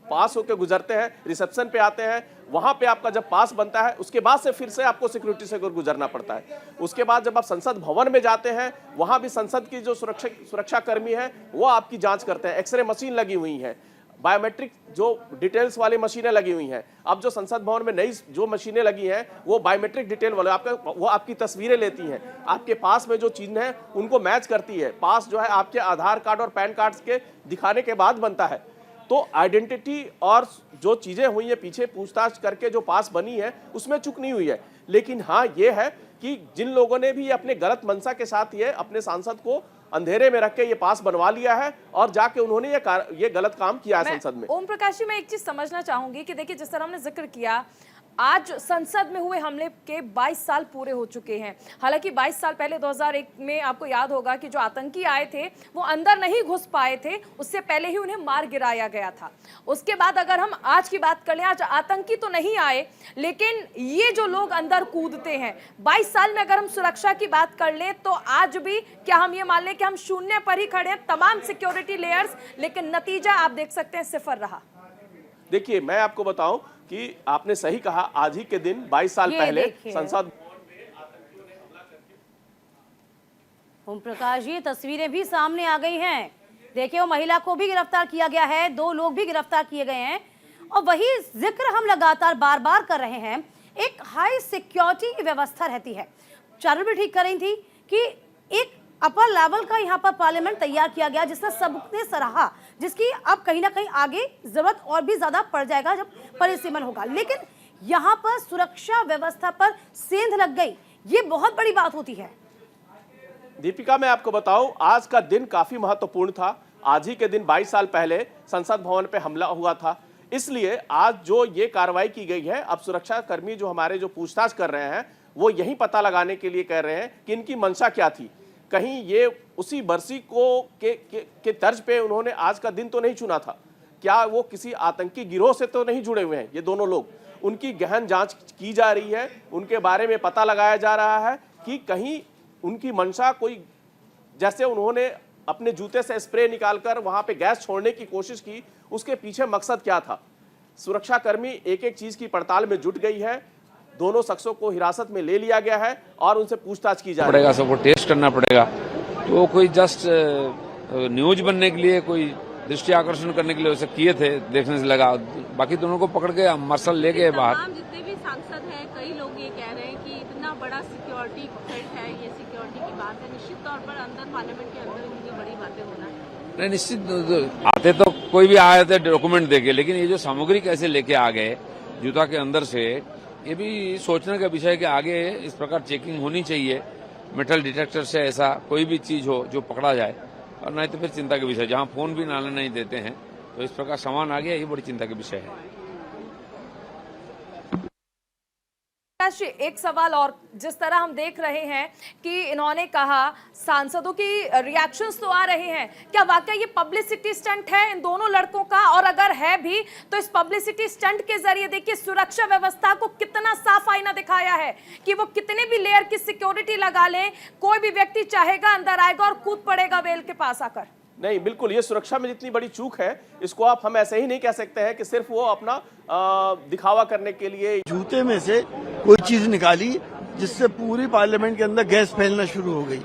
पास होकर गुजरते हैं, रिसेप्शन पे आते हैं, वहां पे आपका जब पास बनता है उसके बाद से फिर से आपको सिक्योरिटी से गुजरना पड़ता है। उसके बाद जब आप संसद भवन में जाते हैं वहां भी संसद की जो सुरक्षा कर्मी है वो आपकी जांच करते हैं। एक्सरे मशीन लगी हुई है, बायोमेट्रिक जो डिटेल्स वाली मशीनें लगी हुई हैं। अब जो संसद भवन में नई जो मशीनें लगी हैं वो बायोमेट्रिक डिटेल वाले वो आपकी तस्वीरें लेती हैं, आपके पास में जो चिन्ह है उनको मैच करती है। पास जो है आपके आधार कार्ड और पैन कार्ड के दिखाने के बाद बनता है। तो आइडेंटिटी और जो चीजें हुई है पीछे पूछताछ करके जो पास बनी है उसमें चूक नहीं हुई है। लेकिन हाँ ये है कि जिन लोगों ने भी अपने गलत मंशा के साथ ये अपने सांसद को अंधेरे में रख के ये पास बनवा लिया है और जाके उन्होंने ये गलत काम किया है संसद में। ओम प्रकाश जी, मैं एक चीज समझना चाहूंगी कि देखिए जिस तरह हमने जिक्र किया, आज संसद में हुए हमले के 22 साल पूरे हो चुके हैं। हालांकि 22 साल पहले 2001 में आपको याद होगा कि जो आतंकी आए थे वो अंदर नहीं घुस पाए थे, उससे पहले ही उन्हें मार गिराया गया था। उसके बाद अगर हम आज की बात कर लें, आज आतंकी तो नहीं आए, लेकिन ये जो लोग अंदर कूदते हैं, 22 साल में अगर हम सुरक्षा की बात कर लें तो आज भी क्या हम ये मान लें कि हम शून्य पर ही खड़े हैं, तमाम सिक्योरिटी लेयर्स, लेकिन नतीजा आप देख सकते हैं सिफर रहा। देखिए, मैं आपको बताऊं कि आपने सही कहा, आज ही के दिन 22 साल पहले संसद। ओम प्रकाश जी, तस्वीरें भी सामने आ गई हैं। देखिए, वो महिला को भी गिरफ्तार किया गया है, 2 लोग भी गिरफ्तार किए गए हैं। और वही जिक्र हम लगातार बार बार कर रहे हैं, एक हाई सिक्योरिटी की व्यवस्था रहती है। चारों भी ठीक कर रही थी कि एक अपर लेवल का यहाँ पर पार्लियामेंट तैयार किया गया, जिसका सबने सराहा, जिसकी अब कहीं ना कहीं आगे जरूरत और भी ज्यादा पड़ जाएगा जब परिसीमन होगा। लेकिन यहाँ पर सुरक्षा व्यवस्था पर सेंध लग गई, ये बहुत बड़ी बात होती है। दीपिका, मैं आपको बताऊं, आज का दिन काफी महत्वपूर्ण था। आज ही के दिन 22 साल पहले संसद भवन पे हमला हुआ था, इसलिए आज जो ये कार्रवाई की गई है, अब सुरक्षा कर्मी जो हमारे जो पूछताछ कर रहे हैं वो यही पता लगाने के लिए कह रहे हैं कि इनकी मंशा क्या थी। कहीं ये उसी बरसी को के तर्ज पे उन्होंने आज का दिन तो नहीं चुना था, क्या वो किसी आतंकी गिरोह से तो नहीं जुड़े हुए हैं ये दोनों लोग? उनकी गहन जांच की जा रही है, उनके बारे में पता लगाया जा रहा है कि कहीं उनकी मंशा कोई, जैसे उन्होंने अपने जूते से स्प्रे निकालकर वहां पे गैस छोड़ने की कोशिश की, उसके पीछे मकसद क्या था? सुरक्षा कर्मी एक एक चीज की पड़ताल में जुट गई है। दोनों शख्सों को हिरासत में ले लिया गया है और उनसे पूछताछ की जा रही है। सबको टेस्ट करना पड़ेगा। तो कोई जस्ट न्यूज बनने के लिए, कोई दृष्टि आकर्षण करने के लिए उसे किए थे, देखने से लगा। बाकी दोनों को पकड़ के मसल ले गए बाहर। जितने भी सांसद हैं, कई लोग ये कह रहे हैं कि इतना बड़ा सिक्योरिटी थ्रेट है, ये सिक्योरिटी की बात है, निश्चित तौर पर अंदर पार्लियामेंट के अंदर इतनी बड़ी बातें होना नहीं। निश्चित आते तो कोई भी आए थे डॉक्यूमेंट देके, लेकिन ये जो सामग्री कैसे लेके आ गए जूता के अंदर से, ये भी सोचने का विषय है कि आगे इस प्रकार चेकिंग होनी चाहिए। मेटल डिटेक्टर से ऐसा कोई भी चीज हो जो पकड़ा जाए, और नहीं तो फिर चिंता का विषय, जहां फोन भी नाले नहीं देते हैं तो इस प्रकार सामान आ गया, ये बड़ी चिंता का विषय है। एक सवाल और, जिस तरह हम देख रहे हैं कि इन्होंने कहा सांसदों की रिएक्शंस तो आ रहे हैं, क्या वाकई ये पब्लिसिटी स्टंट है इन दोनों लड़कों का? और अगर है भी तो इस पब्लिसिटी स्टंट के जरिए देखिए सुरक्षा व्यवस्था को कितना साफ आईना दिखाया है कि वो कितने भी लेयर की सिक्योरिटी लगा लें, कोई भी व्यक्ति चाहेगा अंदर आएगा और कूद पड़ेगा वेल के पास आकर। नहीं, बिल्कुल, ये सुरक्षा में जितनी बड़ी चूक है, इसको आप हम ऐसे ही नहीं कह सकते हैं कि सिर्फ वो अपना दिखावा करने के लिए जूते में से कोई चीज निकाली जिससे पूरी पार्लियामेंट के अंदर गैस फैलना शुरू हो गई।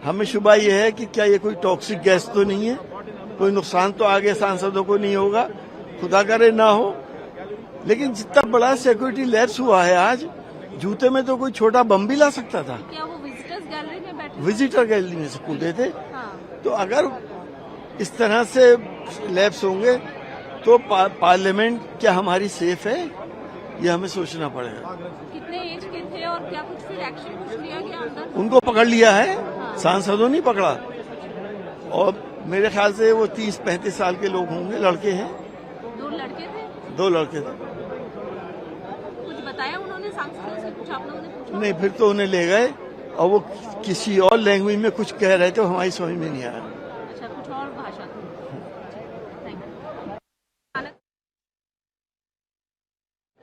हमें शुबा ये है कि क्या ये कोई टॉक्सिक गैस तो नहीं है, कोई नुकसान तो आगे सांसदों को नहीं होगा, खुदा करे ना हो। लेकिन जितना बड़ा सिक्योरिटी लैप्स हुआ है आज, जूते में तो कोई छोटा बम भी ला सकता था। क्या वो विजिटर्स गैलरी में बैठे? विजिटर गैलरी में से कूदे थे। हाँ। तो अगर इस तरह से लैब्स होंगे तो पार्लियामेंट क्या हमारी सेफ है, ये हमें सोचना पड़ेगा। कितने एज के थे और क्या कुछ फिर एक्शन कुछ लिया गया अंदर? उनको पकड़ लिया है, सांसदों नहीं पकड़ा। और मेरे ख्याल से वो 30-35 साल के लोग होंगे, लड़के हैं। 2 लड़के थे? 2 लड़के थे। कुछ बताया उन्होंने सांसदों से? कुछ आप लोगों ने पूछा? नहीं, फिर तो उन्हें ले गए और वो किसी और लैंग्वेज में कुछ कह रहे थे, हमारी समझ में नहीं आया। अच्छा, कुछ और भाषा थी।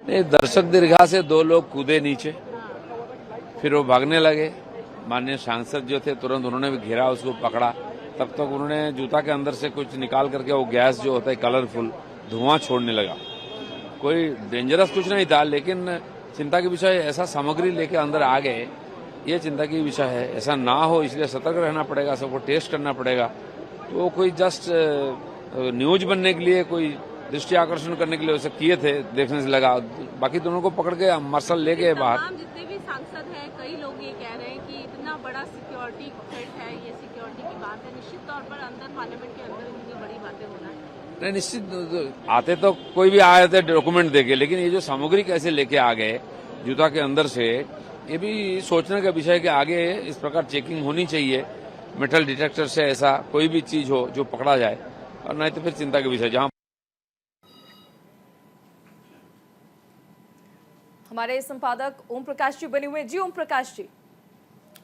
नहीं, दर्शक दीर्घा से 2 लोग कूदे नीचे, फिर वो भागने लगे। माननीय सांसद जो थे तुरंत उन्होंने भी घेरा, उसको पकड़ा। तब तक उन्होंने जूता के अंदर से कुछ निकाल करके वो गैस जो होता है कलरफुल धुआं छोड़ने लगा। कोई डेंजरस कुछ नहीं था, लेकिन चिंता के विषय, ऐसा सामग्री लेके अंदर आ गए, ये चिंता की विषय है। ऐसा ना हो इसलिए सतर्क रहना पड़ेगा, सबको टेस्ट करना पड़ेगा। तो कोई जस्ट न्यूज बनने के लिए, कोई दृष्टि आकर्षण करने के लिए उसे किए थे, देखने से लगा। बाकी दोनों को पकड़ के मसल ले गए बाहर। जितने भी सांसद हैं, कई लोग ये कह रहे हैं कि इतना बड़ा सिक्योरिटी थ्रेट है, ये सिक्योरिटी की बात है, निश्चित तौर पर अंदर पार्लियामेंट के अंदर इतनी बड़ी बातें होना है। नहीं, निश्चित आते तो कोई भी आए थे डॉक्यूमेंट देके, लेकिन ये जो सामग्री कैसे लेके आ गए जूता के अंदर से, ये भी सोचने का विषय है कि आगे इस प्रकार चेकिंग होनी चाहिए। मेटल डिटेक्टर से ऐसा कोई भी चीज हो जो पकड़ा जाए, और नहीं तो फिर चिंता का विषय, जहां हमारे संपादक ओम प्रकाश जी बने हुए। जी ओम प्रकाश जी,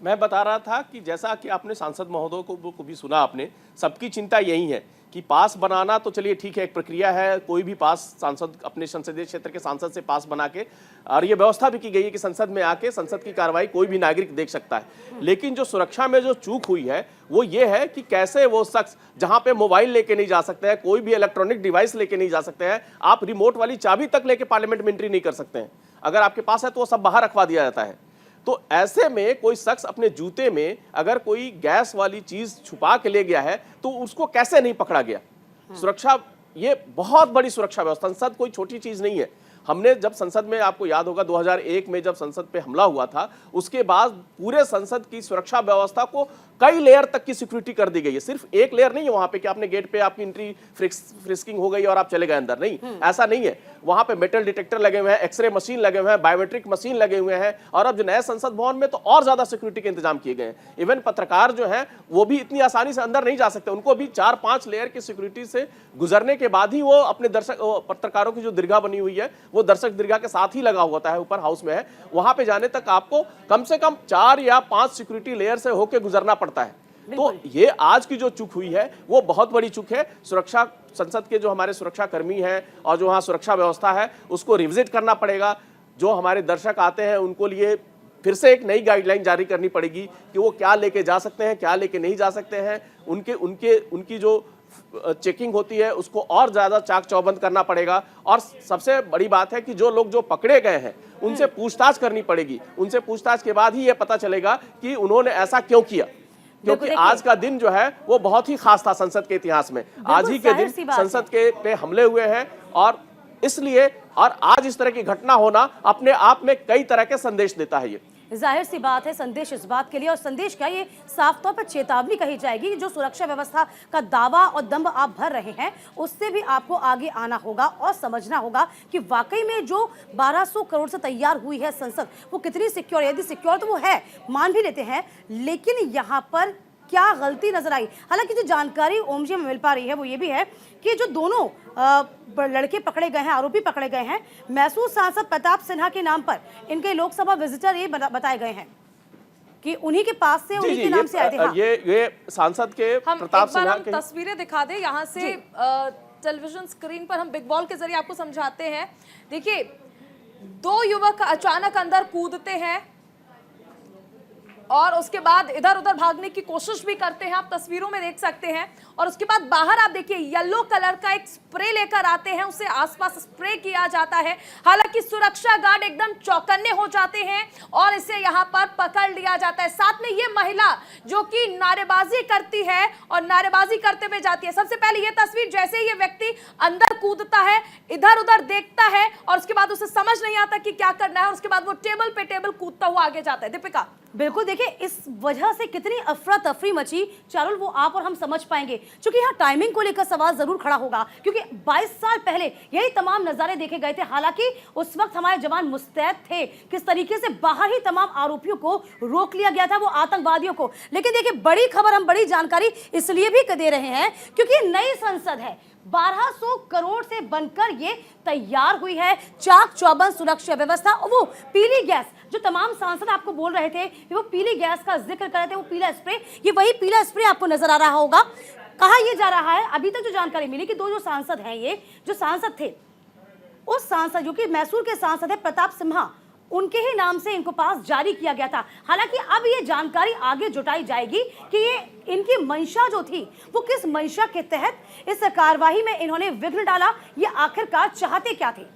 मैं बता रहा था कि जैसा कि आपने सांसद महोदय को भी सुना, आपने सबकी चिंता यही है कि पास बनाना तो चलिए ठीक है, एक प्रक्रिया है, कोई भी पास सांसद अपने संसदीय क्षेत्र के सांसद से पास बना के, और ये व्यवस्था भी की गई है कि संसद में आके संसद की कार्रवाई कोई भी नागरिक देख सकता है। लेकिन जो सुरक्षा में जो चूक हुई है वो ये है कि कैसे वो शख्स जहां पे मोबाइल लेके नहीं जा सकते हैं, कोई भी इलेक्ट्रॉनिक डिवाइस लेके नहीं जा सकते हैं, आप रिमोट वाली चाबी तक लेके पार्लियामेंट में एंट्री नहीं कर सकते हैं। अगर आपके पास है तो वो सब बाहर रखवा दिया जाता है। तो ऐसे में कोई शख्स अपने जूते में अगर कोई गैस वाली चीज छुपा के ले गया है तो उसको कैसे नहीं पकड़ा गया? सुरक्षा, ये बहुत बड़ी सुरक्षा व्यवस्था, संसद कोई छोटी चीज नहीं है। हमने जब संसद में, आपको याद होगा 2001 में जब संसद पे हमला हुआ था, उसके बाद पूरे संसद की सुरक्षा व्यवस्था को कई लेयर तक की सिक्योरिटी कर दी गई है। सिर्फ एक लेयर नहीं है वहां पे कि आपने गेट पे आपकी एंट्री फ्रिस्किंग हो गई और आप चले गए अंदर, नहीं, ऐसा नहीं है। वहां पे मेटल डिटेक्टर लगे हुए हैं, एक्सरे मशीन लगे हुए हैं, बायोमेट्रिक मशीन लगे हुए हैं, और अब जो नए संसद भवन में तो और ज्यादा सिक्योरिटी के इंतजाम किए गए हैं। इवन पत्रकार जो हैं वो भी इतनी आसानी से अंदर नहीं जा सकते, उनको भी 4-5 लेयर की सिक्योरिटी से गुजरने के बाद ही वो अपने पत्रकारों की जो दीर्घा बनी हुई है वो दर्शक दीर्घा के साथ ही लगा होता है, ऊपर हाउस में है, वहां पे जाने तक आपको कम से कम 4 या 5 सिक्योरिटी लेयर से होके गुजरना पड़ता है। तो ये आज की जो चूक हुई है वो बहुत बड़ी चूक है। सुरक्षा, संसद के जो हमारे सुरक्षा कर्मी हैं और जो वहाँ सुरक्षा व्यवस्था है उसको रिविजिट करना पड़ेगा। जो हमारे दर्शक आते हैं उनको लिए फिर से एक नई गाइडलाइन जारी करनी पड़ेगी कि वो क्या लेके जा सकते हैं, क्या लेके नहीं जा सकते हैं। उनकी जो चेकिंग होती है उसको और ज्यादा चाक चौबंद करना पड़ेगा। और सबसे बड़ी बात है कि जो लोग जो पकड़े गए हैं उनसे पूछताछ करनी पड़ेगी। उनसे पूछताछ के बाद ही ये पता चलेगा कि उन्होंने ऐसा क्यों किया, क्योंकि आज का दिन जो है वो बहुत ही खास था संसद के इतिहास में। आज ही के दिन संसद के पे हमले हुए हैं और इसलिए, और आज इस तरह की घटना होना अपने आप में कई तरह के संदेश देता है। ये जाहिर सी बात है, संदेश इस बात के लिए, और संदेश क्या, ये साफ तौर पर चेतावनी कही जाएगी कि जो सुरक्षा व्यवस्था का दावा और दम्भ आप भर रहे हैं उससे भी आपको आगे आना होगा और समझना होगा कि वाकई में जो 1200 करोड़ से तैयार हुई है संसद वो कितनी सिक्योर है। यदि सिक्योर तो वो है, मान भी लेते हैं, लेकिन यहाँ पर क्या गलती नजर आई? हालांकि जो जानकारी ओम जी में मिल पा रही है वो ये भी है कि जो दोनों लड़के पकड़े गए हैं, आरोपी पकड़े गए हैं, मैसूर सांसद प्रताप सिन्हा के नाम पर इनके लोकसभा विजिटर ये बताए गए हैं कि उन्हीं के पास से, उन्हीं के नाम से आए थे। हाँ। ये सांसद के प्रताप सिन्हा के तस्वीरें दिखा दे यहाँ से टेलीविजन स्क्रीन पर, हम बिग बॉल के जरिए आपको समझाते हैं। देखिए, 2 युवक अचानक अंदर कूदते हैं और उसके बाद इधर उधर भागने की कोशिश भी करते हैं, आप तस्वीरों में देख सकते हैं। और उसके बाद बाहर आप देखिए येलो कलर का एक स्प्रे लेकर आते हैं, उसे आसपास स्प्रे किया जाता है। हालांकि सुरक्षा गार्ड एकदम चौकन्ने हो जाते हैं और इसे यहां पर पकड़ लिया जाता है। साथ में ये महिला जो कि नारेबाजी करती है और नारेबाजी करते हुए जाती है। सबसे पहले ये तस्वीर, जैसे ये व्यक्ति अंदर कूदता है, इधर उधर देखता है और उसके बाद उसे समझ नहीं आता कि क्या करना है, और उसके बाद वो टेबल पे टेबल कूदता हुआ आगे जाता है। दीपिका, बिल्कुल, देखिए इस वजह से कितनी अफरा तफरी मची, चारुल, वो आप और हम समझ पाएंगे। क्योंकि यहाँ टाइमिंग को लेकर सवाल जरूर खड़ा होगा, क्योंकि 22 साल पहले यही तमाम नजारे देखे गए थे। हालांकि उस वक्त हमारे जवान मुस्तैद थे, किस तरीके से बाहर ही तमाम आरोपियों को रोक लिया गया था, वो आतंकवादियों को। लेकिन देखिए, बड़ी खबर, हम बड़ी जानकारी इसलिए भी दे रहे हैं क्योंकि नई संसद है, 1200 करोड़ से बनकर ये तैयार हुई है। चाक चौबंद सुरक्षा व्यवस्था, और वो पीली गैस जो तमाम सांसद आपको बोल रहे थे, वो पीली गैस का जिक्र कर रहे थे, वो पीला स्प्रे, ये वही पीला स्प्रे आपको नजर आ रहा होगा। कहा यह जा रहा है, अभी तक जो जानकारी मिली कि 2 जो सांसद हैं, ये जो सांसद थे, उस सांसद जो कि मैसूर के सांसद है प्रताप सिन्हा, उनके ही नाम से इनको पास जारी किया गया था। हालांकि अब ये जानकारी आगे जुटाई जाएगी कि ये इनकी मंशा जो थी वो किस मंशा के तहत इस कार्यवाही में इन्होंने विघ्न डाला, ये आखिरकार चाहते क्या थे।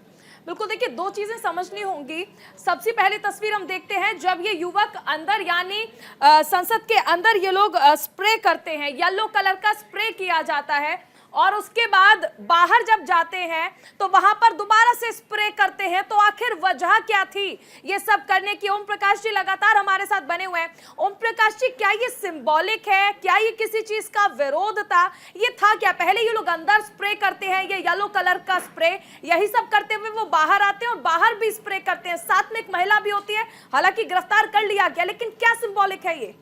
बिल्कुल, देखिए 2 चीजें समझनी होंगी। सबसे पहले तस्वीर हम देखते हैं जब ये युवक अंदर, यानी संसद के अंदर ये लोग स्प्रे करते हैं, येलो कलर का स्प्रे किया जाता है, और उसके बाद बाहर जब जाते हैं तो वहां पर दोबारा से स्प्रे करते हैं। तो आखिर वजह क्या थी ये सब करने की? ओम प्रकाश जी लगातार हमारे साथ बने हुए हैं। ओम प्रकाश जी, क्या ये सिंबॉलिक है, क्या ये किसी चीज का विरोध था, ये था क्या? पहले ये लोग अंदर स्प्रे करते हैं, ये येलो कलर का स्प्रे, यही सब करते हुए वो बाहर आते हैं और बाहर भी स्प्रे करते हैं, साथ में एक महिला भी होती है, हालांकि गिरफ्तार कर लिया गया, लेकिन क्या सिंबॉलिक है ये?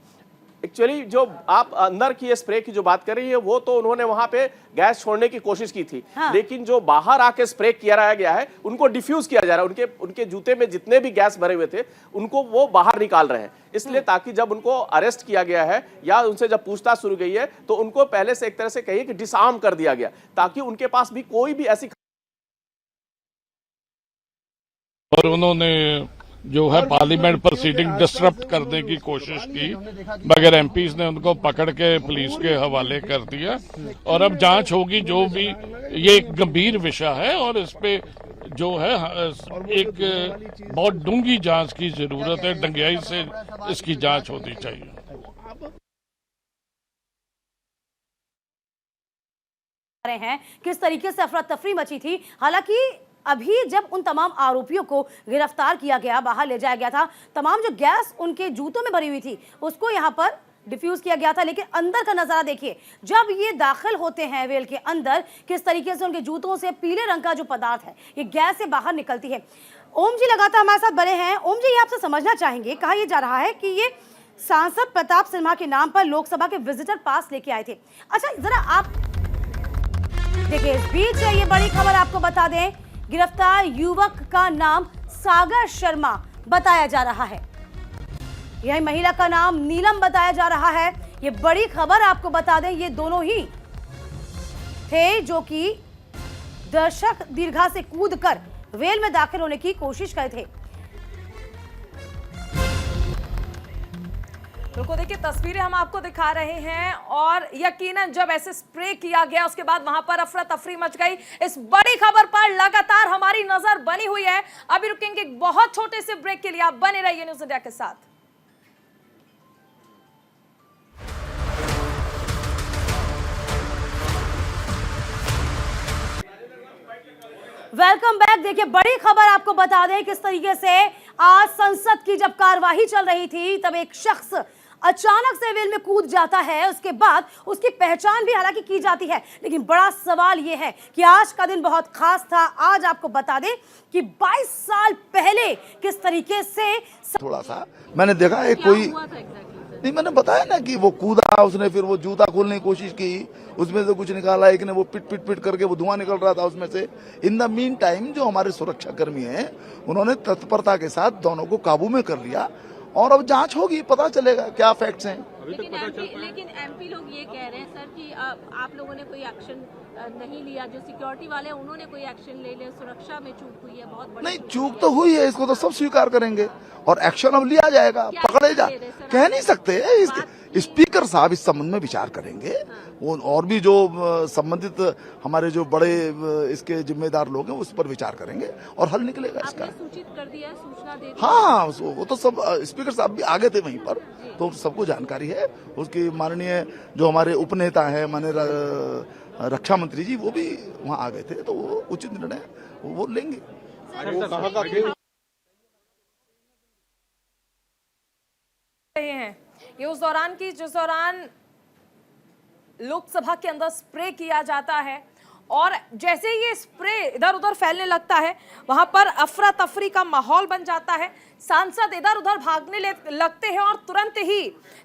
एक्चुअली जो आप अंदर की स्प्रे की जो बात कर रही है वो तो उन्होंने वहां पे गैस छोड़ने की कोशिश की थी। हाँ। लेकिन जो बाहर आके स्प्रे किया गया है उनको डिफ्यूज किया जा रहा है। उनके जूते में जितने भी गैस भरे हुए थे उनको वो बाहर निकाल रहे हैं, इसलिए ताकि जब उनको अरेस्ट किया गया है या उनसे जब पूछताछ शुरू गई है तो उनको पहले से एक तरह से कहिए कि डिसआर्म कर दिया गया, ताकि उनके पास भी कोई भी ऐसी। और उन्होंने जो है पार्लियामेंट प्रोसीडिंग डिस्टर्ब करने की कोशिश की, मगर एमपीज ने उनको पकड़ के पुलिस के हवाले कर दिया और अब जांच होगी। जो भी ये एक गंभीर विषय है और इस पे जो है एक बहुत डूंगी जांच की जरूरत है, डंगियाई से इसकी जांच होनी चाहिए। हैं किस तरीके से अफरा तफरी मची थी। हालांकि अभी जब उन तमाम आरोपियों को गिरफ्तार किया गया, बाहर ले जाया गया था, तमाम जो गैस उनके जूतों में भरी हुई थी उसको यहाँ पर डिफ्यूज किया गया था। लेकिन अंदर का नजारा देखिए, जब ये दाखिल होते हैं वेल के अंदर, किस तरीके से उनके जूतों से पीले रंग का जो पदार्थ है ये गैस से बाहर निकलती है। ओम जी लगातार हमारे साथ बने हैं। ओम जी, ये आपसे समझना चाहेंगे, कहा यह जा रहा है कि ये सांसद प्रताप सिन्हा के नाम पर लोकसभा के विजिटर पास लेके आए थे। अच्छा, जरा आप देखिए, इस बीच ये बड़ी खबर आपको बता दें, गिरफ्तार युवक का नाम सागर शर्मा बताया जा रहा है। यह महिला का नाम नीलम बताया जा रहा है। ये बड़ी खबर आपको बता दें, ये दोनों ही थे जो कि दर्शक दीर्घा से कूदकर रेल में दाखिल होने की कोशिश कर थे। बिल्कुल, देखिए तस्वीरें हम आपको दिखा रहे हैं और यकीनन जब ऐसे स्प्रे किया गया उसके बाद वहां पर अफरा तफरी मच गई। इस बड़ी खबर पर लगातार हमारी नजर बनी हुई है। अभी रुकेंगे एक बहुत छोटे से ब्रेक के लिए, आप बने रहिए न्यूज़ इंडिया के साथ। Welcome back. देखिए, बड़ी खबर आपको बता दें किस तरीके से आज संसद की जब कार्यवाही चल रही थी तब एक शख्स अचानक से वेल में कूद जाता है। उसके बाद उसकी पहचान भी हालांकि की जाती है, लेकिन बड़ा सवाल यह है कि आज का दिन बहुत खास था। आज आपको बता दें कि 22 साल पहले किस तरीके से थोड़ा सा मैंने देखा एक कोई नहीं, मैंने बताया ना कि वो कूदा, उसने फिर वो जूता खोलने की कोशिश की, उसमें से कुछ निकाला, एक ने वो पिट पिट पिट करके वो धुआं निकल रहा था उसमें से। इन द मीन टाइम जो हमारे सुरक्षा कर्मी हैं उन्होंने तत्परता के साथ दोनों को काबू में कर लिया और अब जांच होगी, पता चलेगा क्या फैक्ट्स हैं। लेकिन एमपी लोग ये कह रहे हैं सर कि आप लोगों ने कोई एक्शन नहीं लिया, जो सिक्योरिटी वाले हैं उन्होंने कोई एक्शन ले लिया, सुरक्षा में चूक हुई है बहुत बड़ी। नहीं, चूक तो हुई है, इसको तो सब स्वीकार करेंगे और एक्शन अब लिया जाएगा, पकड़े जा कह नहीं सकते। स्पीकर साहब इस संबंध में विचार करेंगे। वो और भी जो संबंधित हमारे जो बड़े इसके जिम्मेदार लोग हैं उस पर विचार करेंगे और हल निकलेगा इसका। सूचित कर दिया, सूचना दे दी। हाँ, वो तो सब स्पीकर साहब भी आगे थे वहीं पर, तो सबको जानकारी है। उसकी माननीय जो हमारे उपनेता है, माननीय रक्षा मंत्री जी, वो भी वहाँ आ गए थे, तो वो उचित निर्णय वो लेंगे। ये उस दौरान की जिस दौरान लोकसभा के अंदर स्प्रे किया जाता है और जैसे ये स्प्रे इधर उधर फैलने लगता है वहां पर अफरा तफरी का माहौल बन जाता है। सांसद इधर उधर भागने लगते हैं और तुरंत ही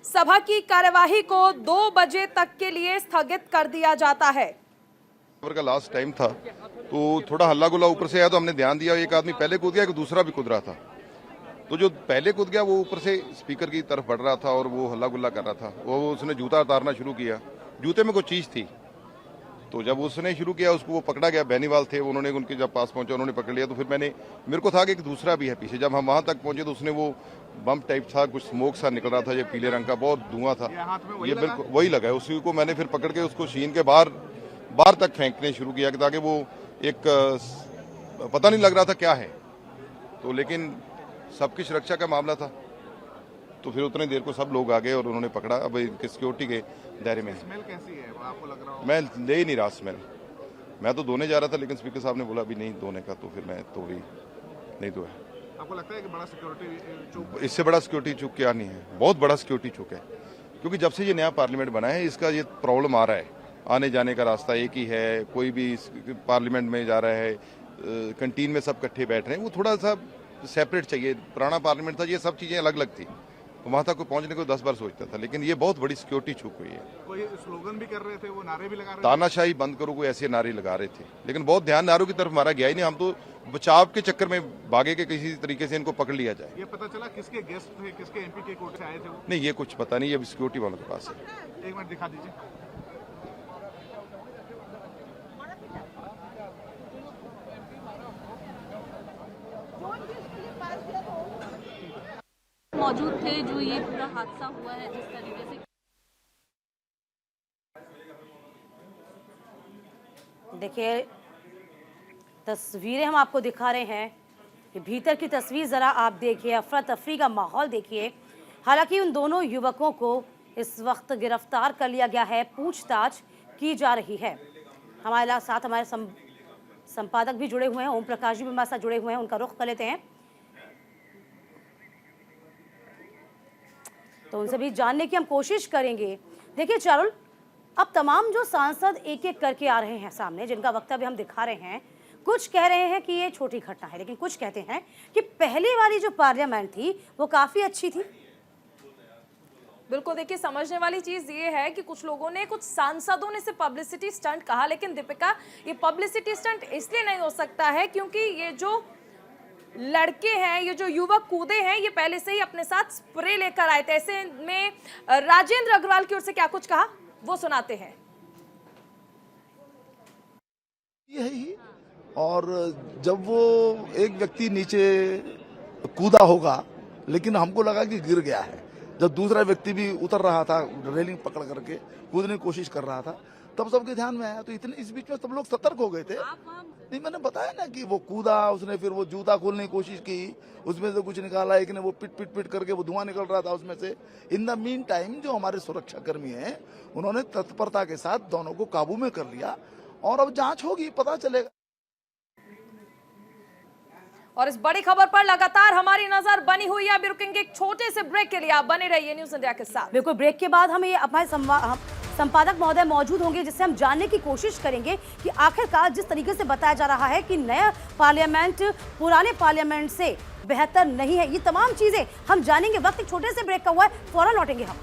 सभा की कार्यवाही को 2 बजे तक के लिए स्थगित कर दिया जाता है। का लास्ट टाइम था तो थोड़ा हल्ला गुल्ला ऊपर से आया, तो हमने ध्यान दिया, एक आदमी पहले कूद गया, एक दूसरा भी कूद रहा था। तो जो पहले कूद गया वो ऊपर से स्पीकर की तरफ बढ़ रहा था और वो हल्ला गुल्ला कर रहा था। वो उसने जूता उतारना शुरू किया, जूते में कोई चीज थी, तो जब उसने शुरू किया उसको वो पकड़ा गया। बेनीवाल थे, उन्होंने उनके जब पास पहुंचे उन्होंने पकड़ लिया। तो फिर मेरे को था कि एक दूसरा भी है पीछे। जब हम वहां तक पहुंचे तो उसने वो बम टाइप था, कुछ स्मोक सा निकल रहा था, ये पीले रंग का, बहुत धुआं था, ये बिल्कुल वही लगा है। उसी को मैंने फिर पकड़ के उसको शीन के बाहर तक फेंकने शुरू किया ताकि वो एक पता नहीं लग रहा था क्या है, तो लेकिन सबकी सुरक्षा का मामला था तो फिर उतने देर को सब लोग आ गए और उन्होंने पकड़ा। अब सिक्योरिटी के दायरे में। स्मेल कैसी है आपको लग रहा हो? मैं ले ही नहीं रहा स्मेल, मैं तो धोने जा रहा था लेकिन स्पीकर साहब ने बोला अभी नहीं धोने का, तो फिर मैं तो भी नहीं धोया। आपको लगता है कि बड़ा सिक्योरिटी चूक? इससे बड़ा सिक्योरिटी चूक क्या नहीं है, बहुत बड़ा सिक्योरिटी चूक है, क्योंकि जब से ये नया पार्लियामेंट बना है इसका ये प्रॉब्लम आ रहा है। आने जाने का रास्ता एक ही है, कोई भी पार्लियामेंट में जा रहा है, कैंटीन में सब इकट्ठे बैठ रहे हैं, वो थोड़ा सा सेपरेट चाहिए। पुराना पार्लियामेंट था, ये सब चीज़ें अलग अलग थी, तो वहां तक पहुंचने को 10 बार सोचता था, लेकिन ये बहुत बड़ी सिक्योरिटी छूट हुई है। कोई स्लोगन भी कर रहे थे, वो नारे भी लगा रहे थे, तानाशाही बंद करो, कोई ऐसे नारे लगा रहे थे, लेकिन बहुत ध्यान नारों की तरफ हमारा गया ही नहीं। हम तो बचाव के चक्कर में भागे के किसी तरीके से इनको पकड़ लिया जाए। ये पता चला किसके गेस्ट थे, किसके एमपी के कोर्ट से आए थे वो? नहीं, ये कुछ पता नहीं, ये सिक्योरिटी वालों के पास है। एक मिनट दिखा दीजिए। मौजूद थे जो ये पूरा हादसा हुआ है जिस तरीके से। देखिए तस्वीरें हम आपको दिखा रहे हैं कि भीतर की तस्वीर जरा आप देखिए, अफरा तफरी का माहौल देखिए। हालांकि उन दोनों युवकों को इस वक्त गिरफ्तार कर लिया गया है, पूछताछ की जा रही है। हमारे साथ हमारे संपादक भी जुड़े हुए हैं, ओम प्रकाश जी भी हमारे साथ जुड़े हुए हैं, उनका रुख कर लेते हैं तो उनसे भी जानने की हम कोशिश करेंगे। देखिए चारुल, अब तमाम जो सांसद एक एक करके आ रहे हैं सामने, जिनका वक्तव्य हम दिखा रहे हैं, कुछ कह रहे हैं कि ये छोटी घटना है, लेकिन कुछ कहते हैं कि पहली वाली जो पार्लियामेंट थी वो काफी अच्छी थी। बिल्कुल, देखिए समझने वाली चीज ये है कि कुछ लोगों ने, कुछ सांसदों ने इसे पब्लिसिटी स्टंट कहा, लेकिन दीपिका ये पब्लिसिटी स्टंट इसलिए नहीं हो सकता है क्योंकि ये जो लड़के हैं, ये जो युवक कूदे हैं, ये पहले से ही अपने साथ स्प्रे लेकर आए थे। ऐसे में राजेंद्र अग्रवाल की ओर से क्या कुछ कहा वो सुनाते हैं। यही, और जब वो एक व्यक्ति नीचे कूदा होगा, लेकिन हमको लगा कि गिर गया है। जब दूसरा व्यक्ति भी उतर रहा था, रेलिंग पकड़ करके कूदने की कोशिश कर रहा था, तब सबके ध्यान में आया। तो इतने इस बीच में सब लोग सतर्क हो गए थे। नहीं, मैंने बताया ना कि वो कूदा, उसने फिर वो जूता खोलने की कोशिश की, उसमें से कुछ निकाला, एक ने वो पिट करके वो धुआं निकल रहा था उसमें से। इन द मीन टाइम जो हमारे सुरक्षा कर्मी हैं, उन्होंने तत्परता के साथ दोनों को काबू में कर लिया और अब जांच होगी, पता चलेगा। और इस बड़ी खबर पर लगातार हमारी नजर बनी हुई है। अभी रुकेंगे एक छोटे से ब्रेक के लिए, आप बने रहिए न्यूज़ इंडिया के साथ। बिल्कुल, ब्रेक के बाद हमें हमारे संपादक महोदय मौजूद होंगे, जिससे हम जानने की कोशिश करेंगे कि आखिरकार जिस तरीके से बताया जा रहा है कि नया पार्लियामेंट पुराने पार्लियामेंट से बेहतर नहीं है, ये तमाम चीजें हम जानेंगे। वक्त एक छोटे से ब्रेक का हुआ है, फौरन लौटेंगे हम।